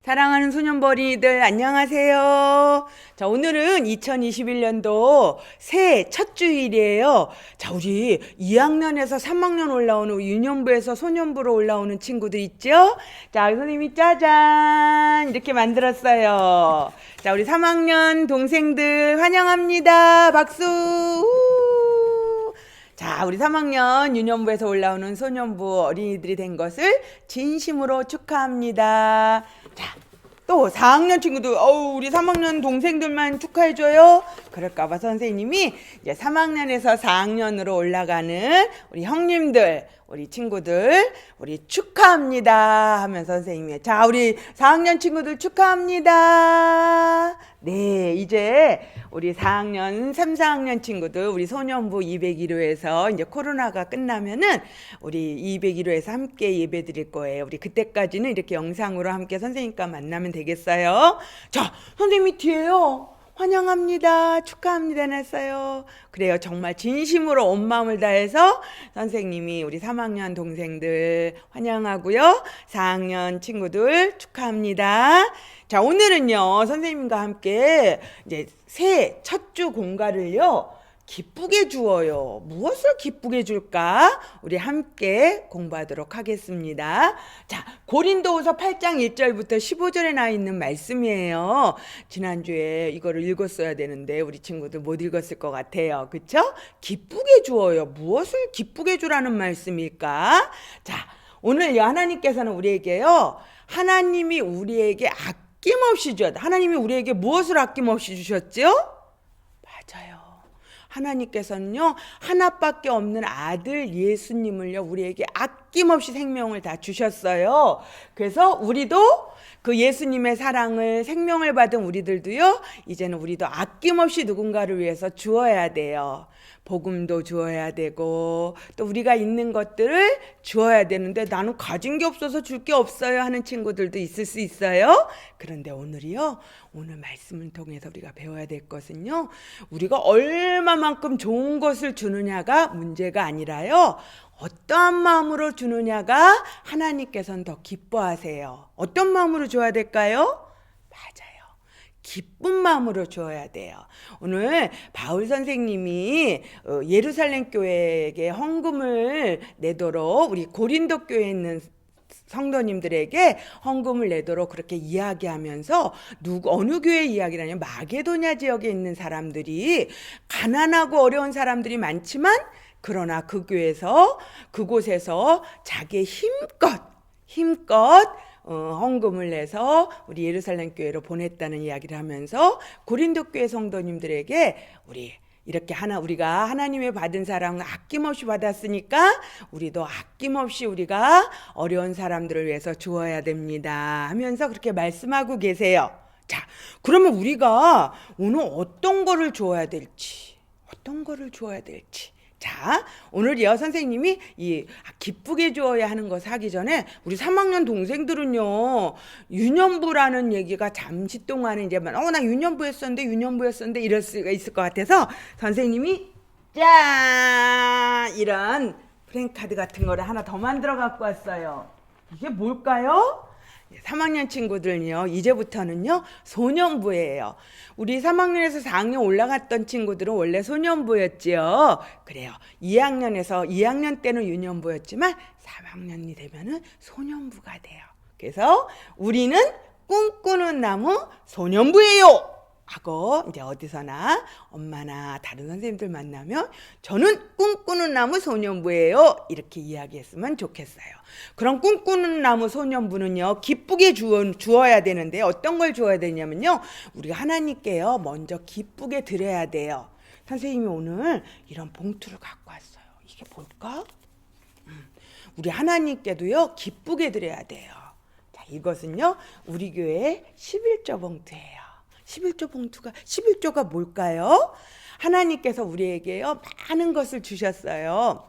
사랑하는 소년버린이들 안녕하세요. 자, 오늘은 2021년도 새해 첫 주일이에요. 자, 우리 2학년에서 3학년 올라오는 유년부에서 소년부로 올라오는 친구들 있죠? 자, 선생님이 짜잔 이렇게 만들었어요. 자, 우리 3학년 동생들 환영합니다. 박수. 우. 자, 우리 3학년 유년부에서 올라오는 소년부 어린이들이 된 것을 진심으로 축하합니다. 자, 또 4학년 친구들, 우리 3학년 동생들만 축하해줘요? 그럴까봐 선생님이 이제 3학년에서 4학년으로 올라가는 우리 형님들, 우리 친구들, 우리 축하합니다 하면서 선생님이, 자, 우리 4학년 친구들 축하합니다. 네, 이제 우리 4학년, 3, 4학년 친구들, 우리 소년부 201호에서 이제 코로나가 끝나면은 우리 201호에서 함께 예배 드릴 거예요. 우리 그때까지는 이렇게 영상으로 함께 선생님과 만나면 되겠어요. 자, 선생님이 뒤에요. 환영합니다. 축하합니다. 했어요. 그래요. 정말 진심으로 온 마음을 다해서 선생님이 우리 3학년 동생들 환영하고요. 4학년 친구들 축하합니다. 자, 오늘은요, 선생님과 함께 이제 새해 첫 주 공과를요, 기쁘게 주어요. 무엇을 기쁘게 줄까? 우리 함께 공부하도록 하겠습니다. 자, 고린도후서 8장 1절부터 15절에 나와 있는 말씀이에요. 지난주에 이거를 읽었어야 되는데 우리 친구들 못 읽었을 것 같아요. 그쵸? 기쁘게 주어요. 무엇을 기쁘게 주라는 말씀일까? 자, 오늘 하나님께서는 우리에게요, 하나님이 우리에게 아낌없이 주셨다. 하나님이 우리에게 무엇을 아낌없이 주셨죠? 맞아요. 하나님께서는요, 하나밖에 없는 아들 예수님을요, 우리에게 아낌없이 생명을 다 주셨어요. 그래서 우리도 그 예수님의 사랑을, 생명을 받은 우리들도요, 이제는 우리도 아낌없이 누군가를 위해서 주어야 돼요. 복음도 주어야 되고, 또 우리가 있는 것들을 주어야 되는데, 나는 가진 게 없어서 줄 게 없어요 하는 친구들도 있을 수 있어요. 그런데 오늘이요, 오늘 말씀을 통해서 우리가 배워야 될 것은요, 우리가 얼마만큼 좋은 것을 주느냐가 문제가 아니라요, 어떠한 마음으로 주느냐가 하나님께서는 더 기뻐하세요. 어떤 마음으로 줘야 될까요? 맞아요. 기쁜 마음으로 주어야 돼요. 오늘 바울 선생님이 예루살렘 교회에게 헌금을 내도록 우리 고린도 교회에 있는 성도님들에게 헌금을 내도록 그렇게 이야기하면서 어느 교회 이야기라냐면 마게도냐 지역에 있는 사람들이 가난하고 어려운 사람들이 많지만 그러나 그곳에서 자기의 힘껏 헌금을 내서 우리 예루살렘 교회로 보냈다는 이야기를 하면서 고린도 교회 성도님들에게 우리가 하나님의 받은 사랑을 아낌없이 받았으니까 우리도 아낌없이 우리가 어려운 사람들을 위해서 주어야 됩니다 하면서 그렇게 말씀하고 계세요. 자, 그러면 우리가 오늘 어떤 거를 주어야 될지. 자, 오늘이요 선생님이 이 기쁘게 주어야 하는 것을 하기 전에 우리 3학년 동생들은요 유년부라는 얘기가 잠시 동안은 이제 나 유년부였었는데 이럴 수가 있을 것 같아서 선생님이 짠 이런 프랭카드 같은 거를 하나 더 만들어 갖고 왔어요. 이게 뭘까요? 3학년 친구들은요 이제부터는요 소년부예요. 우리 3학년에서 4학년 올라갔던 친구들은 원래 소년부였지요. 그래요. 2학년 때는 유년부였지만 3학년이 되면은 소년부가 돼요. 그래서 우리는 꿈꾸는 나무 소년부예요 하고 이제 어디서나 엄마나 다른 선생님들 만나면 저는 꿈꾸는 나무 소년부예요 이렇게 이야기했으면 좋겠어요. 그럼 꿈꾸는 나무 소년부는요 기쁘게 주어야 되는데 어떤 걸 주어야 되냐면요 우리가 하나님께요 먼저 기쁘게 드려야 돼요. 선생님이 오늘 이런 봉투를 갖고 왔어요. 이게 뭘까? 우리 하나님께도요 기쁘게 드려야 돼요. 자, 이것은요 우리 교회 11조 봉투예요. 11조가 뭘까요? 하나님께서 우리에게요 많은 것을 주셨어요.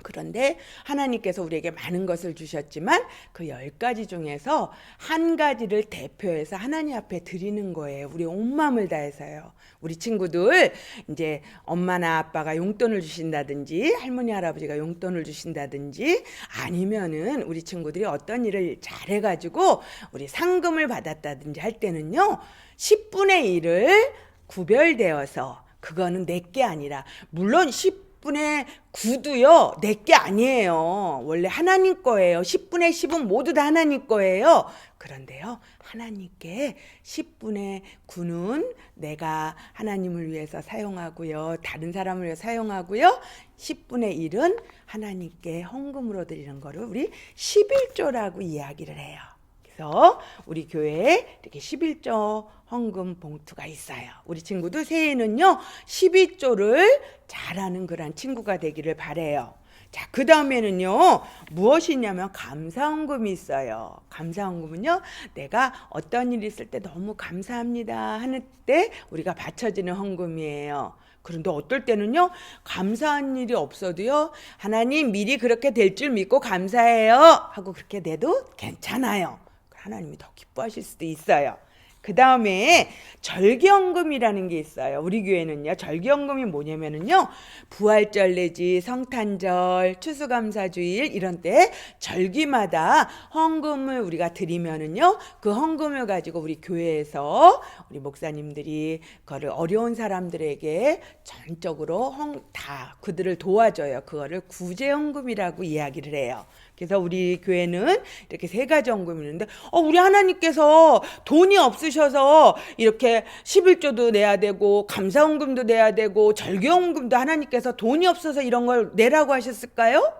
그런데 하나님께서 우리에게 많은 것을 주셨지만 그 10가지 중에서 한 가지를 대표해서 하나님 앞에 드리는 거예요. 우리 온 마음을 다해서요. 우리 친구들 이제 엄마나 아빠가 용돈을 주신다든지 할머니 할아버지가 용돈을 주신다든지 아니면은 우리 친구들이 어떤 일을 잘해가지고 우리 상금을 받았다든지 할 때는요 10분의 1을 구별되어서 그거는 내게 아니라 물론 10분의 9도요 내게 아니에요. 원래 하나님 거예요. 10분의 10은 모두 다 하나님 거예요. 그런데요 하나님께 10분의 9는 내가 하나님을 위해서 사용하고요 다른 사람을 위해서 사용하고요 10분의 1은 하나님께 헌금으로 드리는 거를 우리 11조라고 이야기를 해요. 그래서 우리 교회에 이렇게 11조 헌금 봉투가 있어요. 우리 친구도 새해에는요 12조를 잘하는 그런 친구가 되기를 바래요. 자, 그 다음에는요 무엇이냐면 감사헌금이 있어요. 감사헌금은요 내가 어떤 일이 있을 때 너무 감사합니다 하는 때 우리가 바쳐지는 헌금이에요. 그런데 어떨 때는요 감사한 일이 없어도요 하나님 미리 그렇게 될 줄 믿고 감사해요 하고 그렇게 내도 괜찮아요. 하나님이 더 기뻐하실 수도 있어요. 그 다음에 절기헌금이라는 게 있어요. 우리 교회는요 절기헌금이 뭐냐면은요 부활절 내지 성탄절 추수감사주일 이런 때 절기마다 헌금을 우리가 드리면은요 그 헌금을 가지고 우리 교회에서 우리 목사님들이 그거를 어려운 사람들에게 전적으로 다 그들을 도와줘요. 그거를 구제헌금이라고 이야기를 해요. 그래서 우리 교회는 이렇게 3가지 헌금이 있는데 우리 하나님께서 돈이 없으셔서 이렇게 11조도 내야 되고 감사헌금도 내야 되고 절기헌금도 하나님께서 돈이 없어서 이런 걸 내라고 하셨을까요?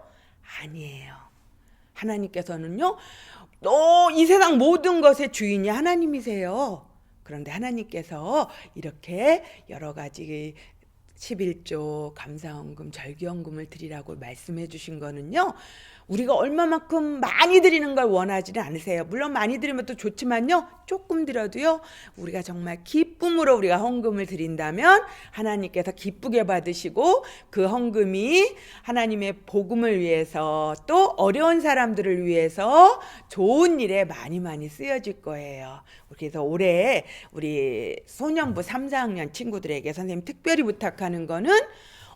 아니에요. 하나님께서는요 이 세상 모든 것의 주인이 하나님이세요. 그런데 하나님께서 이렇게 여러 가지 11조 감사헌금 절기헌금을 드리라고 말씀해 주신 거는요 우리가 얼마만큼 많이 드리는 걸 원하지는 않으세요. 물론 많이 드리면 또 좋지만요 조금 드려도요 우리가 정말 기쁨으로 우리가 헌금을 드린다면 하나님께서 기쁘게 받으시고 그 헌금이 하나님의 복음을 위해서 또 어려운 사람들을 위해서 좋은 일에 많이 쓰여질 거예요. 그래서 올해 우리 소년부 3, 4학년 친구들에게 선생님 특별히 부탁하는 거는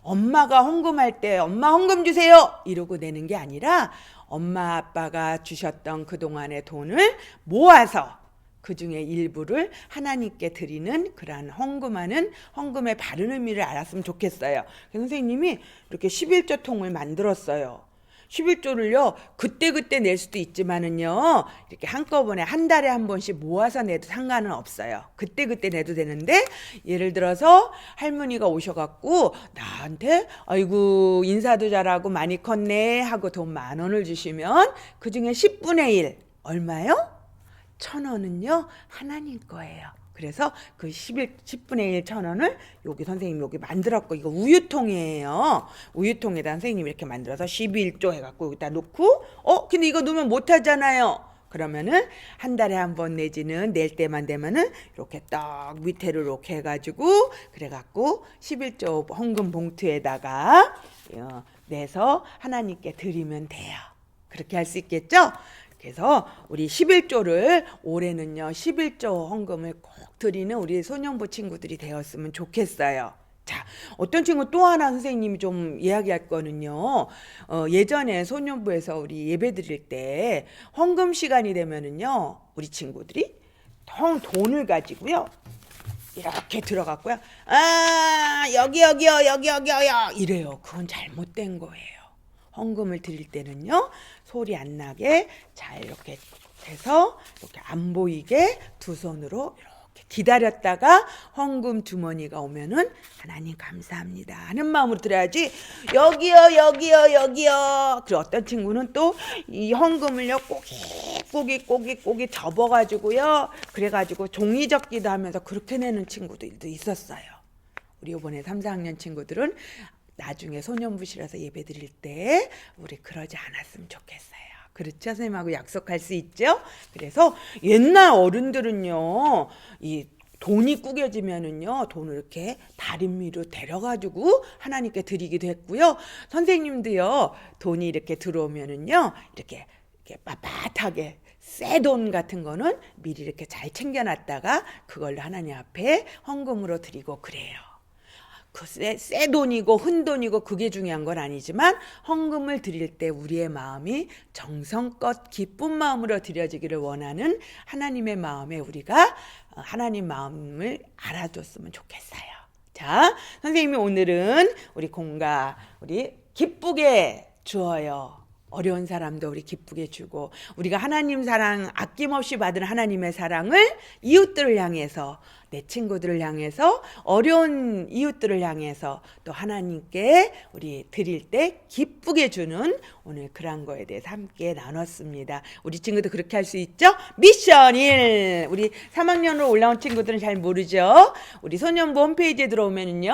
엄마가 헌금할 때 엄마 헌금 주세요 이러고 내는 게 아니라 엄마 아빠가 주셨던 그동안의 돈을 모아서 그 중에 일부를 하나님께 드리는 그러한 헌금하는 헌금의 바른 의미를 알았으면 좋겠어요. 그래서 선생님이 이렇게 11조 통을 만들었어요. 11조를요, 그때그때 낼 수도 있지만은요, 이렇게 한꺼번에 한 달에 한 번씩 모아서 내도 상관은 없어요. 그때그때 내도 되는데, 예를 들어서 할머니가 오셔갖고, 나한테, 아이고, 인사도 잘하고 많이 컸네, 하고 돈 10,000원을 주시면, 그 중에 10분의 1, 얼마요? 1,000원은요, 하나님 거예요. 그래서 그 10분의 1 1,000원을 여기 선생님이 여기 만들었고, 이거 우유통이에요. 우유통에다 선생님이 이렇게 만들어서 11조 해갖고 여기다 놓고, 근데 이거 넣으면 못하잖아요. 그러면은 한 달에 한 번 내지는 낼 때만 되면은 이렇게 딱 밑에를 이렇게 해가지고, 그래갖고 11조 헌금 봉투에다가 내서 하나님께 드리면 돼요. 그렇게 할 수 있겠죠? 그래서 우리 11조를 올해는요 11조 헌금을 꼭 드리는 우리 소년부 친구들이 되었으면 좋겠어요. 자, 어떤 친구 또 하나 선생님이 좀 이야기할 거는요. 예전에 소년부에서 우리 예배 드릴 때 헌금 시간이 되면은요 우리 친구들이 돈을 가지고요 이렇게 들어갔고요. 여기요 이래요. 그건 잘못된 거예요. 헌금을 드릴 때는요 소리 안 나게 잘 이렇게 해서 이렇게 안 보이게 두 손으로 이렇게 기다렸다가 헌금 주머니가 오면은 하나님 감사합니다 하는 마음으로 드려야지. 여기요. 그리고 어떤 친구는 또 이 헌금을요 꼬깃 접어가지고요 그래가지고 종이 접기도 하면서 그렇게 내는 친구들도 있었어요. 우리 이번에 3, 4학년 친구들은 나중에 소년부실에서 예배 드릴 때 우리 그러지 않았으면 좋겠어요. 그렇죠? 선생님하고 약속할 수 있죠? 그래서 옛날 어른들은요, 이 돈이 꾸겨지면은요, 돈을 이렇게 다림 위로 데려가지고 하나님께 드리기도 했고요. 선생님도요, 돈이 이렇게 들어오면은요, 이렇게 빳빳하게 새 돈 같은 거는 미리 이렇게 잘 챙겨놨다가 그걸로 하나님 앞에 헌금으로 드리고 그래요. 그 새 돈이고 흔 돈이고 그게 중요한 건 아니지만 헌금을 드릴 때 우리의 마음이 정성껏 기쁜 마음으로 드려지기를 원하는 하나님의 마음에 우리가 하나님 마음을 알아줬으면 좋겠어요. 자, 선생님이 오늘은 우리 공가 우리 기쁘게 주어요. 어려운 사람도 우리 기쁘게 주고 우리가 하나님 사랑 아낌없이 받은 하나님의 사랑을 이웃들을 향해서 내 친구들을 향해서 어려운 이웃들을 향해서 또 하나님께 우리 드릴 때 기쁘게 주는 오늘 그런 거에 대해서 함께 나눴습니다. 우리 친구도 그렇게 할 수 있죠? 미션 1 우리 3학년으로 올라온 친구들은 잘 모르죠? 우리 소년부 홈페이지에 들어오면은요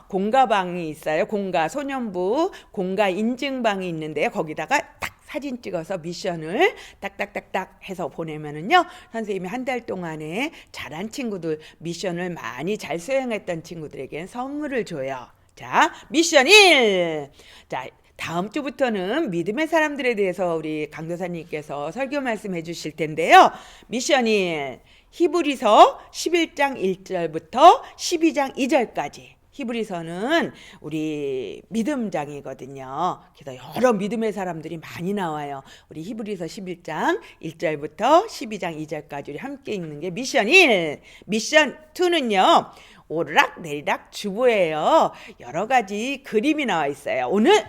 공가방이 있어요. 공가 소년부 공가 인증방이 있는데요. 거기다가 딱 사진 찍어서 미션을 딱딱딱딱 해서 보내면은요 선생님이 한 달 동안에 잘한 친구들 미션을 많이 잘 수행했던 친구들에겐 선물을 줘요. 자, 미션 1. 자, 다음 주부터는 믿음의 사람들에 대해서 우리 강도사님께서 설교 말씀해 주실 텐데요. 미션 1. 히브리서 11장 1절부터 12장 2절까지. 히브리서는 우리 믿음장이거든요. 그래서 여러 믿음의 사람들이 많이 나와요. 우리 히브리서 11장 1절부터 12장 2절까지 우리 함께 읽는 게 미션 1. 미션 2는요. 오르락 내리락 주보예요. 여러 가지 그림이 나와 있어요. 오늘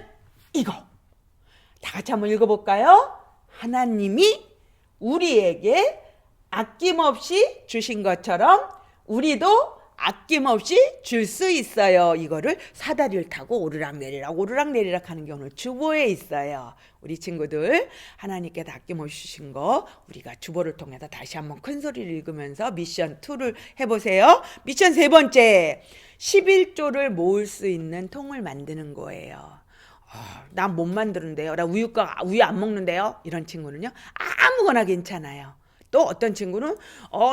이거 다 같이 한번 읽어볼까요? 하나님이 우리에게 아낌없이 주신 것처럼 우리도 아낌없이 줄 수 있어요. 이거를 사다리를 타고 오르락내리락 하는 게 오늘 주보에 있어요. 우리 친구들 하나님께 아낌없이 주신 거 우리가 주보를 통해서 다시 한번 큰 소리를 읽으면서 미션 2를 해보세요. 미션 3번째 11조를 모을 수 있는 통을 만드는 거예요. 난 못 만드는데요. 나 우유 안 먹는데요. 이런 친구는요 아무거나 괜찮아요. 또 어떤 친구는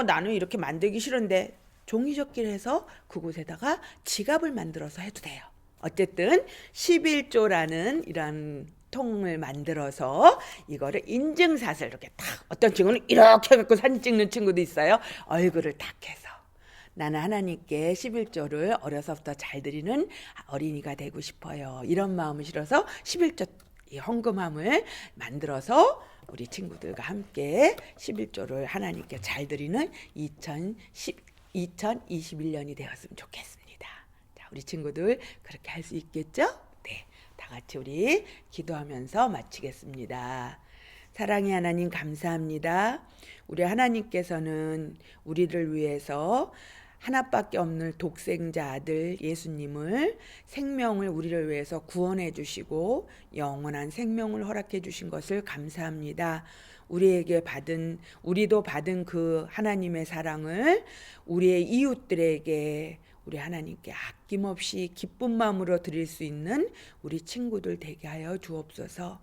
나는 이렇게 만들기 싫은데 종이접기를 해서 그곳에다가 지갑을 만들어서 해도 돼요. 어쨌든 11조라는 이런 통을 만들어서 이거를 인증샷을 이렇게 딱 어떤 친구는 이렇게 해갖고 사진 찍는 친구도 있어요. 얼굴을 딱 해서 나는 하나님께 11조를 어려서부터 잘 드리는 어린이가 되고 싶어요. 이런 마음을 실어서 11조 이 헌금함을 만들어서 우리 친구들과 함께 11조를 하나님께 잘 드리는 2021년이 되었으면 좋겠습니다. 자, 우리 친구들 그렇게 할 수 있겠죠? 네, 다 같이 우리 기도하면서 마치겠습니다. 사랑의 하나님 감사합니다. 우리 하나님께서는 우리를 위해서 하나밖에 없는 독생자 아들 예수님을 생명을 우리를 위해서 구원해 주시고 영원한 생명을 허락해 주신 것을 감사합니다. 우리도 받은 그 하나님의 사랑을 우리의 이웃들에게 우리 하나님께 아낌없이 기쁜 마음으로 드릴 수 있는 우리 친구들 되게 하여 주옵소서.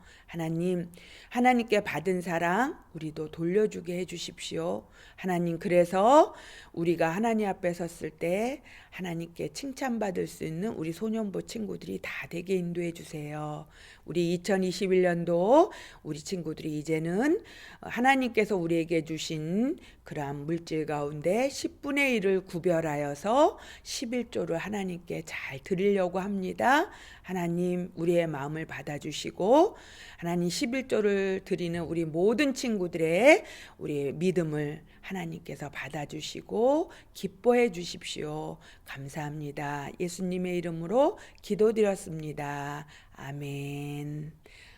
하나님께 받은 사랑 우리도 돌려주게 해 주십시오. 하나님, 그래서 우리가 하나님 앞에 섰을 때 하나님께 칭찬받을 수 있는 우리 소년부 친구들이 다 되게 인도해 주세요. 우리 2021년도 우리 친구들이 이제는 하나님께서 우리에게 주신 그러한 물질 가운데 10분의 1을 구별하여서 11조를 하나님께 잘 드리려고 합니다. 하나님, 우리의 마음을 받아주시고 하나님 11조를 드리는 우리 모든 친구들의 우리 믿음을 하나님께서 받아주시고 기뻐해 주십시오. 감사합니다. 예수님의 이름으로 기도드렸습니다. 아멘.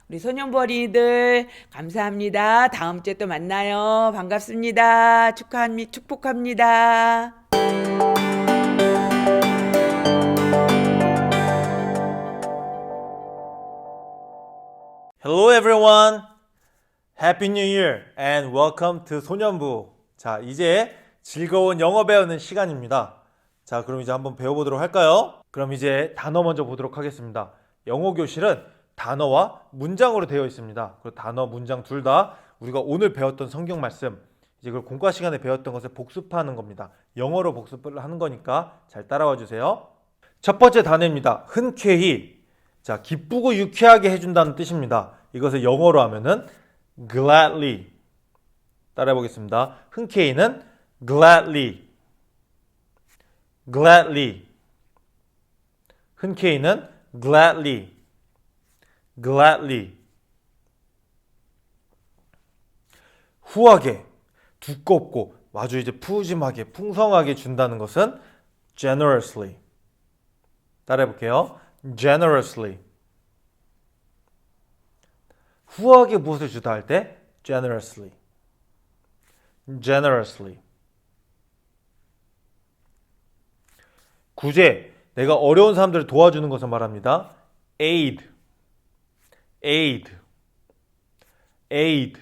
우리 소년부 어린이들 감사합니다. 다음 주에 또 만나요. 반갑습니다. 축복합니다. Hello everyone. Happy New Year and welcome to 소년부. 자, 이제 즐거운 영어 배우는 시간입니다. 자, 그럼 이제 한번 배워보도록 할까요? 그럼 이제 단어 먼저 보도록 하겠습니다. 영어 교실은 단어와 문장으로 되어 있습니다. 그리고 단어, 문장 둘 다 우리가 오늘 배웠던 성경 말씀, 이제 그 공과 시간에 배웠던 것을 복습하는 겁니다. 영어로 복습을 하는 거니까 잘 따라와 주세요. 첫 번째 단어입니다. 흔쾌히. 자, 기쁘고 유쾌하게 해준다는 뜻입니다. 이것을 영어로 하면은 gladly. 따라해 보겠습니다. 흔쾌히는 gladly. gladly. 흔쾌히는 gladly. gladly. 후하게, 두껍고 아주 이제 푸짐하게, 풍성하게 준다는 것은 generously. 따라해 볼게요. generously. 후하게 무엇을 주다 할 때 generously. generously. 구제, 내가 어려운 사람들을 도와주는 것을 말합니다. aid. aid. aid.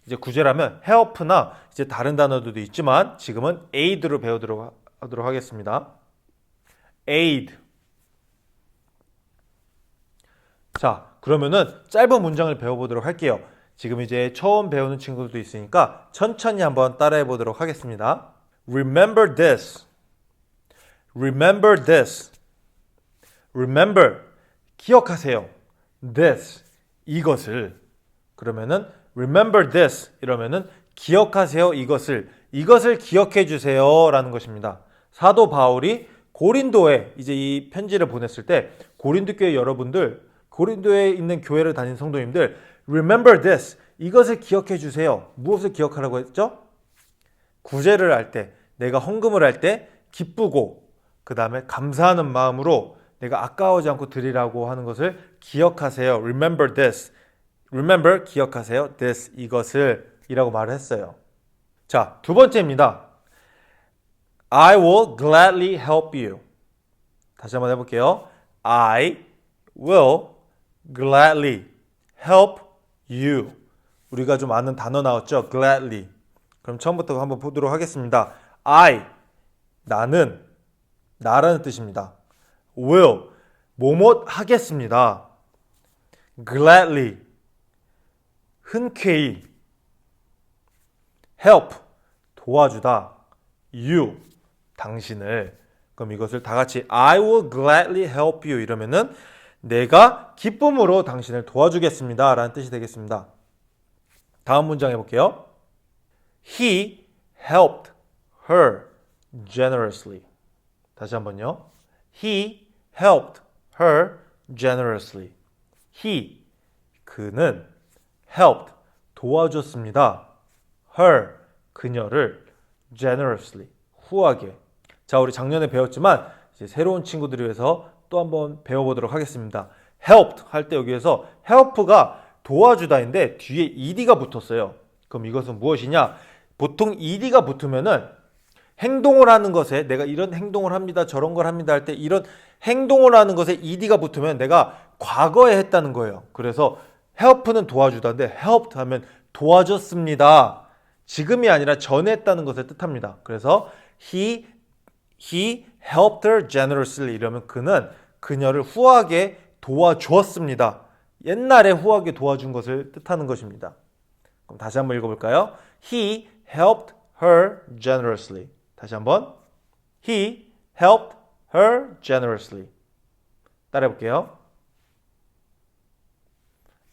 이제 구제라면 help나 이제 다른 단어들도 있지만 지금은 aid로 배우도록 하도록 하겠습니다. aid. 자, 그러면은 짧은 문장을 배워보도록 할게요. 지금 이제 처음 배우는 친구들도 있으니까 천천히 한번 따라해 보도록 하겠습니다. Remember this. Remember this. Remember. 기억하세요. This. 이것을. 그러면은 Remember this. 이러면은 기억하세요. 이것을. 이것을 기억해 주세요. 라는 것입니다. 사도 바울이 고린도에 이제 이 편지를 보냈을 때 고린도 교회 여러분들, 고린도에 있는 교회를 다닌 성도님들, remember this. 이것을 기억해 주세요. 무엇을 기억하라고 했죠? 구제를 할 때, 내가 헌금을 할 때 기쁘고 그 다음에 감사하는 마음으로 내가 아까워지 않고 드리라고 하는 것을 기억하세요. Remember this. Remember, 기억하세요. This, 이것을 이라고 말을 했어요. 자, 두 번째입니다. I will gladly help you. 다시 한번 해볼게요. I will gladly help you. 우리가 좀 아는 단어 나왔죠? gladly. 그럼 처음부터 한번 보도록 하겠습니다. I, 나는, 나라는 뜻입니다. will, 뭐뭐 하겠습니다. gladly, 흔쾌히. help, 도와주다. you, 당신을. 그럼 이것을 다 같이 I will gladly help you 이러면은 내가 기쁨으로 당신을 도와주겠습니다 라는 뜻이 되겠습니다. 다음 문장 해볼게요. He helped her generously. 다시 한번요. He helped her generously. he, 그는 helped, 도와줬습니다. her, 그녀를 generously, 후하게. 자, 우리 작년에 배웠지만 이제 새로운 친구들을 위해서 또 한번 배워보도록 하겠습니다. helped 할 때 여기에서 help가 도와주다인데 뒤에 ed가 붙었어요. 그럼 이것은 무엇이냐? 보통 ed가 붙으면은 행동을 하는 것에 내가 이런 행동을 합니다. 저런 걸 합니다 할 때 이런 행동을 하는 것에 ed가 붙으면 내가 과거에 했다는 거예요. 그래서 help는 도와주다인데 helped 하면 도와줬습니다. 지금이 아니라 전에 했다는 것을 뜻합니다. 그래서 he helped her generously 이러면 그는 그녀를 후하게 도와주었습니다. 옛날에 후하게 도와준 것을 뜻하는 것입니다. 그럼 다시 한번 읽어볼까요? He helped her generously. 다시 한번. He helped her generously. 따라해볼게요.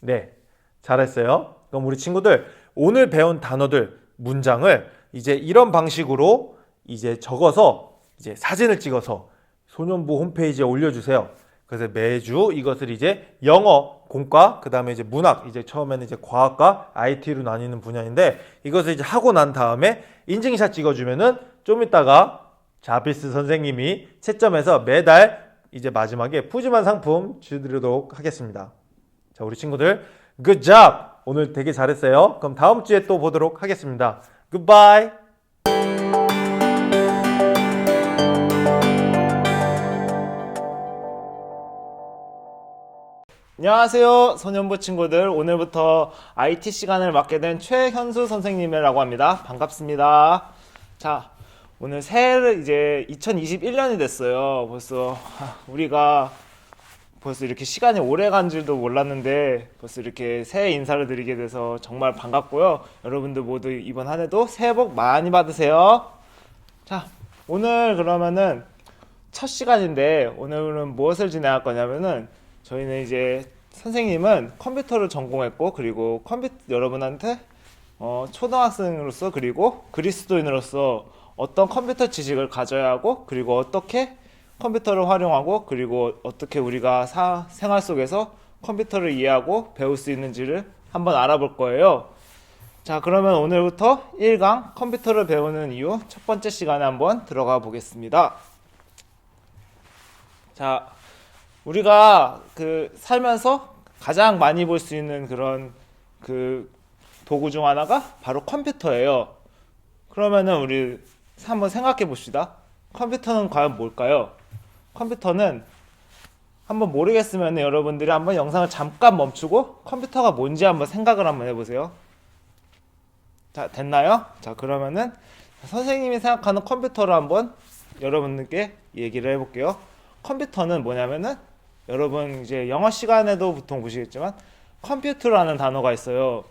네, 잘했어요. 그럼 우리 친구들 오늘 배운 단어들, 문장을 이제 이런 방식으로 이제 적어서 이제 사진을 찍어서 소년부 홈페이지에 올려주세요. 그래서 매주 이것을 이제 영어, 공과, 그 다음에 이제 문학, 이제 처음에는 이제 과학과 IT로 나뉘는 분야인데 이것을 이제 하고 난 다음에 인증샷 찍어주면은 좀 이따가 자비스 선생님이 채점해서 매달 이제 마지막에 푸짐한 상품 주드리도록 하겠습니다. 자, 우리 친구들 good job! 오늘 되게 잘했어요. 그럼 다음 주에 또 보도록 하겠습니다. Goodbye! 안녕하세요, 소년부 친구들. 오늘부터 IT 시간을 맡게 된 최현수 선생님이라고 합니다. 반갑습니다. 자, 오늘 새해를 이제 2021년이 됐어요. 우리가 벌써 이렇게 시간이 오래 간 줄도 몰랐는데 벌써 이렇게 새해 인사를 드리게 돼서 정말 반갑고요. 여러분들 모두 이번 한 해도 새해 복 많이 받으세요. 자, 오늘 그러면은 첫 시간인데 오늘은 무엇을 진행할 거냐면은 저희는 이제 선생님은 컴퓨터를 전공했고 그리고 여러분한테 초등학생으로서 그리고 그리스도인으로서 어떤 컴퓨터 지식을 가져야 하고 그리고 어떻게 컴퓨터를 활용하고 그리고 어떻게 우리가 생활 속에서 컴퓨터를 이해하고 배울 수 있는지를 한번 알아볼 거예요. 자, 그러면 오늘부터 1강 컴퓨터를 배우는 이유 첫 번째 시간에 한번 들어가 보겠습니다. 자, 우리가 살면서 가장 많이 볼 수 있는 그런 도구 중 하나가 바로 컴퓨터예요. 그러면은 우리 한번 생각해 봅시다. 컴퓨터는 과연 뭘까요? 컴퓨터는 한번 모르겠으면 여러분들이 한번 영상을 잠깐 멈추고 컴퓨터가 뭔지 한번 생각을 한번 해보세요. 자, 됐나요? 자, 그러면은 선생님이 생각하는 컴퓨터를 한번 여러분들께 얘기를 해볼게요. 컴퓨터는 뭐냐면은 여러분 이제 영어 시간에도 보통 보시겠지만 컴퓨터라는 단어가 있어요.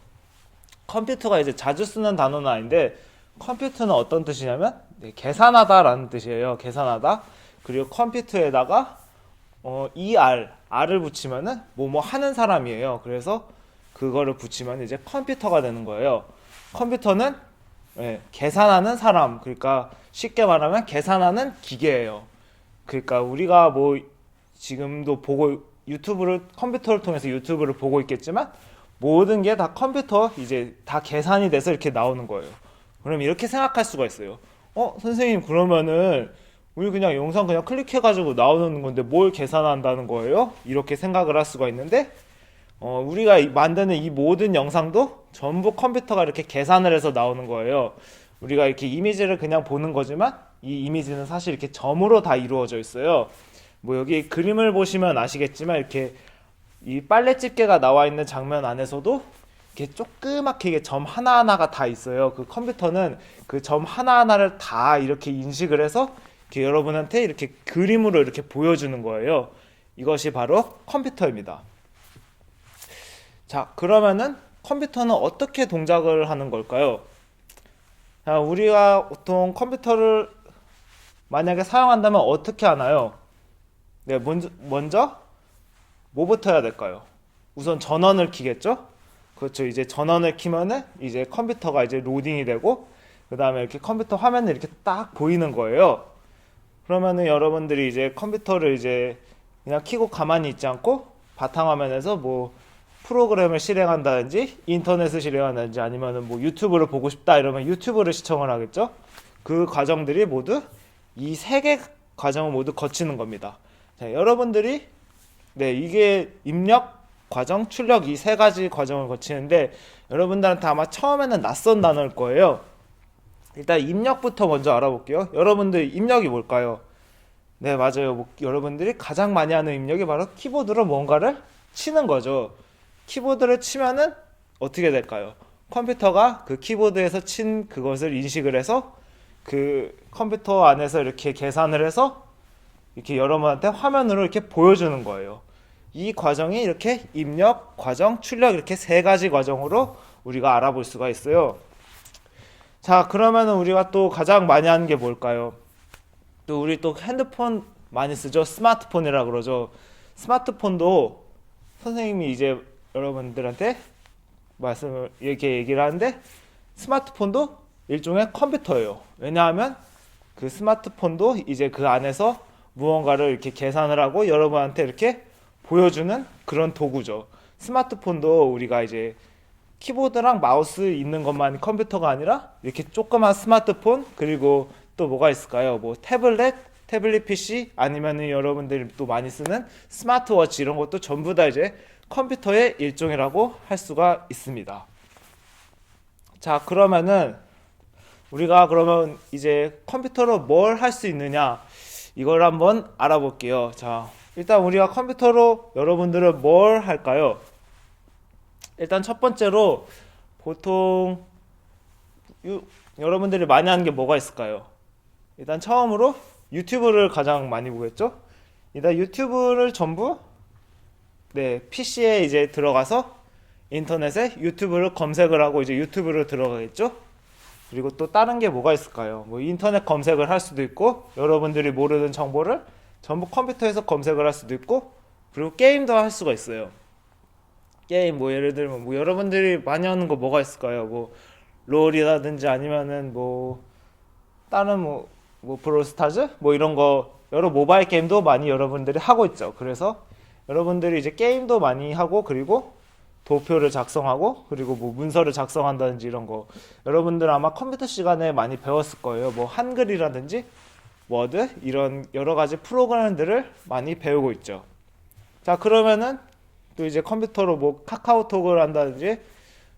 컴퓨터가 이제 자주 쓰는 단어는 아닌데 컴퓨터는 어떤 뜻이냐면 계산하다라는 뜻이에요. 계산하다. 그리고 컴퓨터에다가 R을 붙이면은 뭐뭐 하는 사람이에요. 그래서 그거를 붙이면 이제 컴퓨터가 되는 거예요. 컴퓨터는 계산하는 사람, 그러니까 쉽게 말하면 계산하는 기계예요. 그러니까 우리가 뭐 지금도 컴퓨터를 통해서 유튜브를 보고 있겠지만 모든 게 다 컴퓨터 이제 다 계산이 돼서 이렇게 나오는 거예요. 그럼 이렇게 생각할 수가 있어요. 선생님, 그러면은 우리 그냥 영상 그냥 클릭해가지고 나오는 건데 뭘 계산한다는 거예요? 이렇게 생각을 할 수가 있는데 우리가 만드는 이 모든 영상도 전부 컴퓨터가 이렇게 계산을 해서 나오는 거예요. 우리가 이렇게 이미지를 그냥 보는 거지만 이 이미지는 사실 이렇게 점으로 다 이루어져 있어요. 뭐 여기 그림을 보시면 아시겠지만 이렇게 이 빨래 집게가 나와 있는 장면 안에서도 이렇게 조그맣게 점 하나하나가 다 있어요. 그 컴퓨터는 그 점 하나하나를 다 이렇게 인식을 해서 이렇게 여러분한테 이렇게 그림으로 이렇게 보여주는 거예요. 이것이 바로 컴퓨터입니다. 자, 그러면은 컴퓨터는 어떻게 동작을 하는 걸까요? 자, 우리가 보통 컴퓨터를 만약에 사용한다면 어떻게 하나요? 네, 먼저 뭐부터 해야 될까요? 우선 전원을 켜겠죠? 그렇죠. 이제 전원을 켜면은 이제 컴퓨터가 이제 로딩이 되고 그 다음에 이렇게 컴퓨터 화면이 이렇게 딱 보이는 거예요. 그러면은 여러분들이 이제 컴퓨터를 이제 그냥 켜고 가만히 있지 않고 바탕화면에서 뭐 프로그램을 실행한다든지 인터넷을 실행한다든지 아니면은 뭐 유튜브를 보고 싶다 이러면 유튜브를 시청을 하겠죠. 그 과정들이 모두 이 세 개 과정을 모두 거치는 겁니다. 자, 여러분들이 이게 입력 과정, 출력 이 세 가지 과정을 거치는데 여러분들한테 아마 처음에는 낯선 단어일 거예요. 일단 입력부터 먼저 알아볼게요. 여러분들 입력이 뭘까요? 네, 맞아요. 뭐, 여러분들이 가장 많이 하는 입력이 바로 키보드로 뭔가를 치는 거죠. 키보드를 치면은 어떻게 될까요? 컴퓨터가 그 키보드에서 친 그것을 인식을 해서 그 컴퓨터 안에서 이렇게 계산을 해서 이렇게 여러분한테 화면으로 이렇게 보여주는 거예요. 이 과정이 이렇게 입력, 과정, 출력 이렇게 세 가지 과정으로 우리가 알아볼 수가 있어요. 자, 그러면은 우리가 또 가장 많이 하는 게 뭘까요? 또 우리 또 핸드폰 많이 쓰죠. 스마트폰이라 그러죠. 스마트폰도 선생님이 이제 여러분들한테 말씀을 이렇게 얘기를 하는데 스마트폰도 일종의 컴퓨터예요. 왜냐하면 그 스마트폰도 이제 그 안에서 무언가를 이렇게 계산을 하고 여러분한테 이렇게 보여주는 그런 도구죠. 스마트폰도 우리가 이제 키보드랑 마우스 있는 것만 컴퓨터가 아니라 이렇게 조그만 스마트폰 그리고 또 뭐가 있을까요? 뭐 태블릿 PC 아니면은 여러분들이 또 많이 쓰는 스마트워치 이런 것도 전부 다 이제 컴퓨터의 일종이라고 할 수가 있습니다. 자, 그러면은 우리가 그러면 이제 컴퓨터로 뭘 할 수 있느냐 이걸 한번 알아볼게요. 자, 일단 우리가 컴퓨터로 여러분들은 뭘 할까요? 일단 첫 번째로 보통 여러분들이 많이 하는 게 뭐가 있을까요? 일단 처음으로 유튜브를 가장 많이 보겠죠? 일단 유튜브를 전부 PC에 이제 들어가서 인터넷에 유튜브를 검색을 하고 이제 유튜브를 들어가겠죠? 그리고 또 다른 게 뭐가 있을까요? 뭐 인터넷 검색을 할 수도 있고 여러분들이 모르는 정보를 전부 컴퓨터에서 검색을 할 수도 있고 그리고 게임도 할 수가 있어요. 게임 뭐 예를 들면 뭐 여러분들이 많이 하는 거 뭐가 있을까요? 뭐 롤이라든지 아니면은 뭐 다른 뭐 브롤스타즈 뭐 이런 거 여러 모바일 게임도 많이 여러분들이 하고 있죠. 그래서 여러분들이 이제 게임도 많이 하고 그리고 도표를 작성하고 그리고 뭐 문서를 작성한다든지 이런 거 여러분들 아마 컴퓨터 시간에 많이 배웠을 거예요. 뭐 한글이라든지 워드 이런 여러 가지 프로그램들을 많이 배우고 있죠. 자, 그러면은 또 이제 컴퓨터로 뭐 카카오톡을 한다든지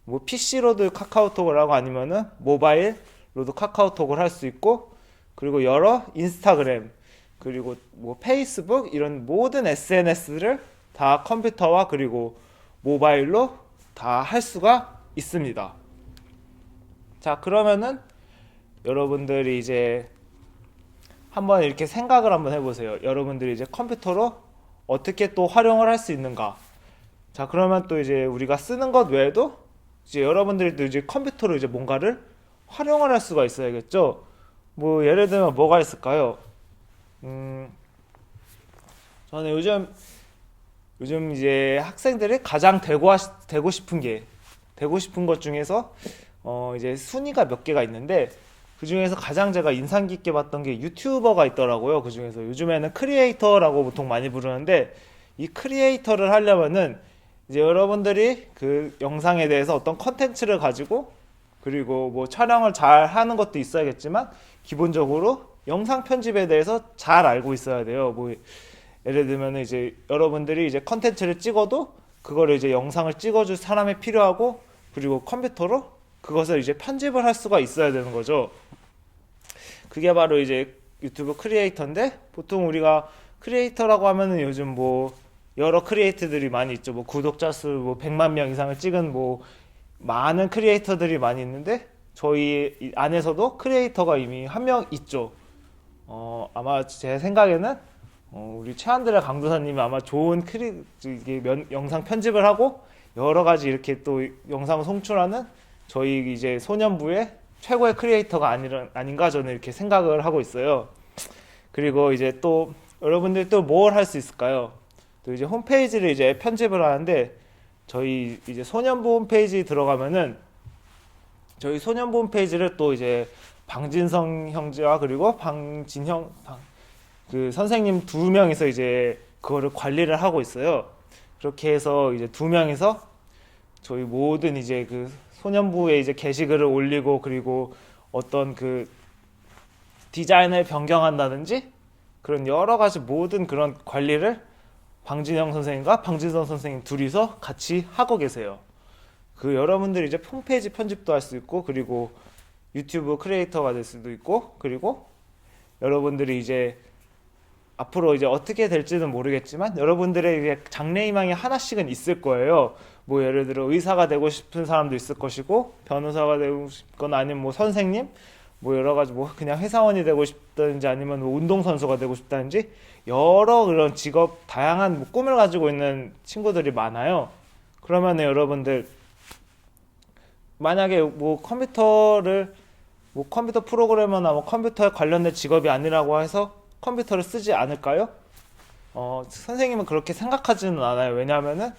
뭐 PC로도 카카오톡을 하고 아니면은 모바일로도 카카오톡을 할 수 있고 그리고 여러 인스타그램 그리고 뭐 페이스북 이런 모든 SNS를 다 컴퓨터와 그리고 모바일로 다 할 수가 있습니다. 자, 그러면은 여러분들이 이제 한번 이렇게 생각을 한번 해보세요. 여러분들이 이제 컴퓨터로 어떻게 또 활용을 할 수 있는가? 자, 그러면 또 이제 우리가 쓰는 것 외에도 이제 여러분들이 또 이제 컴퓨터로 이제 뭔가를 활용을 할 수가 있어야겠죠. 뭐 예를 들면 뭐가 있을까요? 저는 요즘 이제 학생들이 가장 되고 싶은 것 중에서 이제 순위가 몇 개가 있는데 그 중에서 가장 제가 인상 깊게 봤던 게 유튜버가 있더라고요. 그 중에서 요즘에는 크리에이터라고 보통 많이 부르는데 이 크리에이터를 하려면은 이제 여러분들이 그 영상에 대해서 어떤 컨텐츠를 가지고 그리고 뭐 촬영을 잘 하는 것도 있어야겠지만 기본적으로 영상 편집에 대해서 잘 알고 있어야 돼요. 뭐 예를 들면 이제 여러분들이 이제 컨텐츠를 찍어도 그거를 이제 영상을 찍어줄 사람이 필요하고 그리고 컴퓨터로 그것을 이제 편집을 할 수가 있어야 되는 거죠. 그게 바로 이제 유튜브 크리에이터인데 보통 우리가 크리에이터라고 하면은 요즘 뭐 여러 크리에이터들이 많이 있죠. 뭐 구독자 수 뭐 100만 명 이상을 찍은 뭐 많은 크리에이터들이 많이 있는데 저희 안에서도 크리에이터가 이미 한 명 있죠. 아마 제 생각에는 우리 최한드레 강도사님이 아마 좋은 영상 편집을 하고 여러 가지 이렇게 또 영상을 송출하는 저희 이제 소년부의 최고의 크리에이터가 아닌가 저는 이렇게 생각을 하고 있어요. 그리고 이제 또 여러분들이 또 뭘 할 수 있을까요? 또 이제 홈페이지를 이제 편집을 하는데 저희 이제 소년부 홈페이지 들어가면은 저희 소년부 홈페이지를 또 이제 방진성 형제와 그리고 그 선생님 두 명이서 이제 그거를 관리를 하고 있어요. 그렇게 해서 이제 2명이서 저희 모든 이제 그 소년부에 이제 게시글을 올리고, 그리고 어떤 그 디자인을 변경한다든지 그런 여러 가지 모든 그런 관리를 방진영 선생님과 방진선 선생님 둘이서 같이 하고 계세요. 그 여러분들이 이제 홈페이지 편집도 할 수 있고, 그리고 유튜브 크리에이터가 될 수도 있고, 그리고 여러분들이 이제 앞으로 이제 어떻게 될지는 모르겠지만 여러분들의 이제 장래희망이 하나씩은 있을 거예요. 뭐 예를 들어 의사가 되고 싶은 사람도 있을 것이고, 변호사가 되고 싶거나 아니면 뭐 선생님, 뭐 여러 가지 뭐 그냥 회사원이 되고 싶다든지 아니면 뭐 운동선수가 되고 싶다든지 여러 그런 직업 다양한 뭐 꿈을 가지고 있는 친구들이 많아요. 그러면 여러분들 만약에 뭐 컴퓨터 프로그래머나 뭐 컴퓨터에 관련된 직업이 아니라고 해서 컴퓨터를 쓰지 않을까요? 선생님은 그렇게 생각하지는 않아요. 왜냐하면은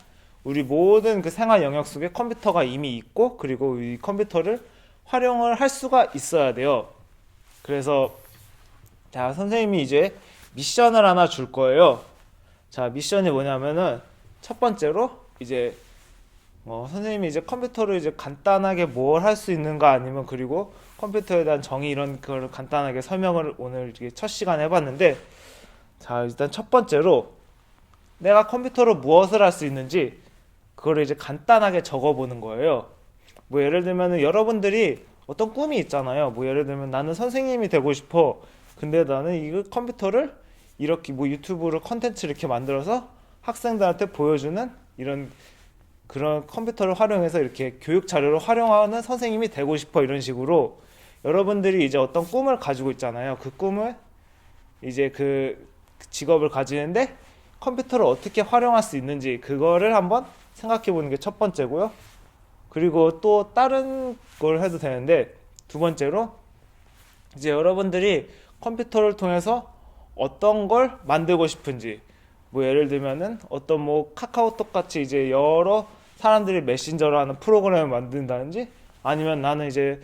우리 모든 그 생활 영역 속에 컴퓨터가 이미 있고, 그리고 이 컴퓨터를 활용을 할 수가 있어야 돼요. 그래서 자, 선생님이 이제 미션을 하나 줄 거예요. 자, 미션이 뭐냐면은 첫 번째로 이제 선생님이 이제 컴퓨터로 이제 간단하게 뭘 할 수 있는가, 아니면 그리고 컴퓨터에 대한 정의 이런 걸 간단하게 설명을 오늘 이게 첫 시간에 해봤는데, 자, 일단 첫 번째로 내가 컴퓨터로 무엇을 할 수 있는지 그거를 이제 간단하게 적어보는 거예요. 뭐 예를 들면 여러분들이 어떤 꿈이 있잖아요. 뭐 예를 들면 나는 선생님이 되고 싶어. 근데 나는 이 컴퓨터를 이렇게 뭐 유튜브로 컨텐츠 이렇게 만들어서 학생들한테 보여주는 이런 그런 컴퓨터를 활용해서 이렇게 교육 자료로 활용하는 선생님이 되고 싶어. 이런 식으로 여러분들이 이제 어떤 꿈을 가지고 있잖아요. 그 꿈을 이제 그 직업을 가지는데 컴퓨터를 어떻게 활용할 수 있는지 그거를 한번 생각해 보는 게 첫 번째고요. 그리고 또 다른 걸 해도 되는데, 두 번째로 이제 여러분들이 컴퓨터를 통해서 어떤 걸 만들고 싶은지, 뭐 예를 들면은 어떤 뭐 카카오톡 같이 이제 여러 사람들이 메신저로 하는 프로그램을 만든다든지, 아니면 나는 이제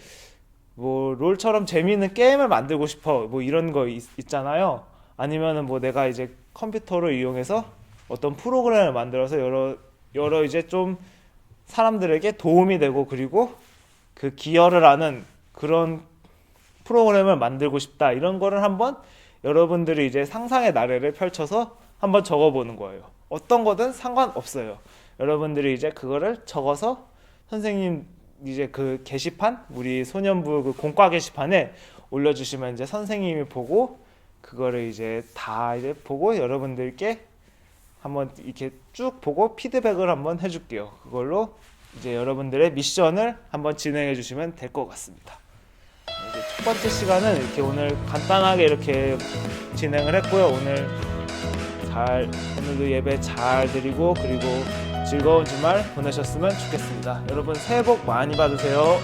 뭐 롤처럼 재미있는 게임을 만들고 싶어, 뭐 이런 거 있잖아요. 아니면은 뭐 내가 이제 컴퓨터를 이용해서 어떤 프로그램을 만들어서 여러 이제 좀 사람들에게 도움이 되고, 그리고 그 기여를 하는 그런 프로그램을 만들고 싶다. 이런 거를 한번 여러분들이 이제 상상의 나래를 펼쳐서 한번 적어보는 거예요. 어떤 거든 상관없어요. 여러분들이 이제 그거를 적어서 선생님 이제 그 게시판, 우리 소년부 그 공과 게시판에 올려주시면 이제 선생님이 보고 그거를 이제 다 이제 보고 여러분들께 한번 이렇게 쭉 보고 피드백을 한번 해줄게요. 그걸로 이제 여러분들의 미션을 한번 진행해 주시면 될 것 같습니다. 이제 첫 번째 시간은 이렇게 오늘 간단하게 이렇게 진행을 했고요. 오늘도 예배 잘 드리고, 그리고 즐거운 주말 보내셨으면 좋겠습니다. 여러분 새해 복 많이 받으세요.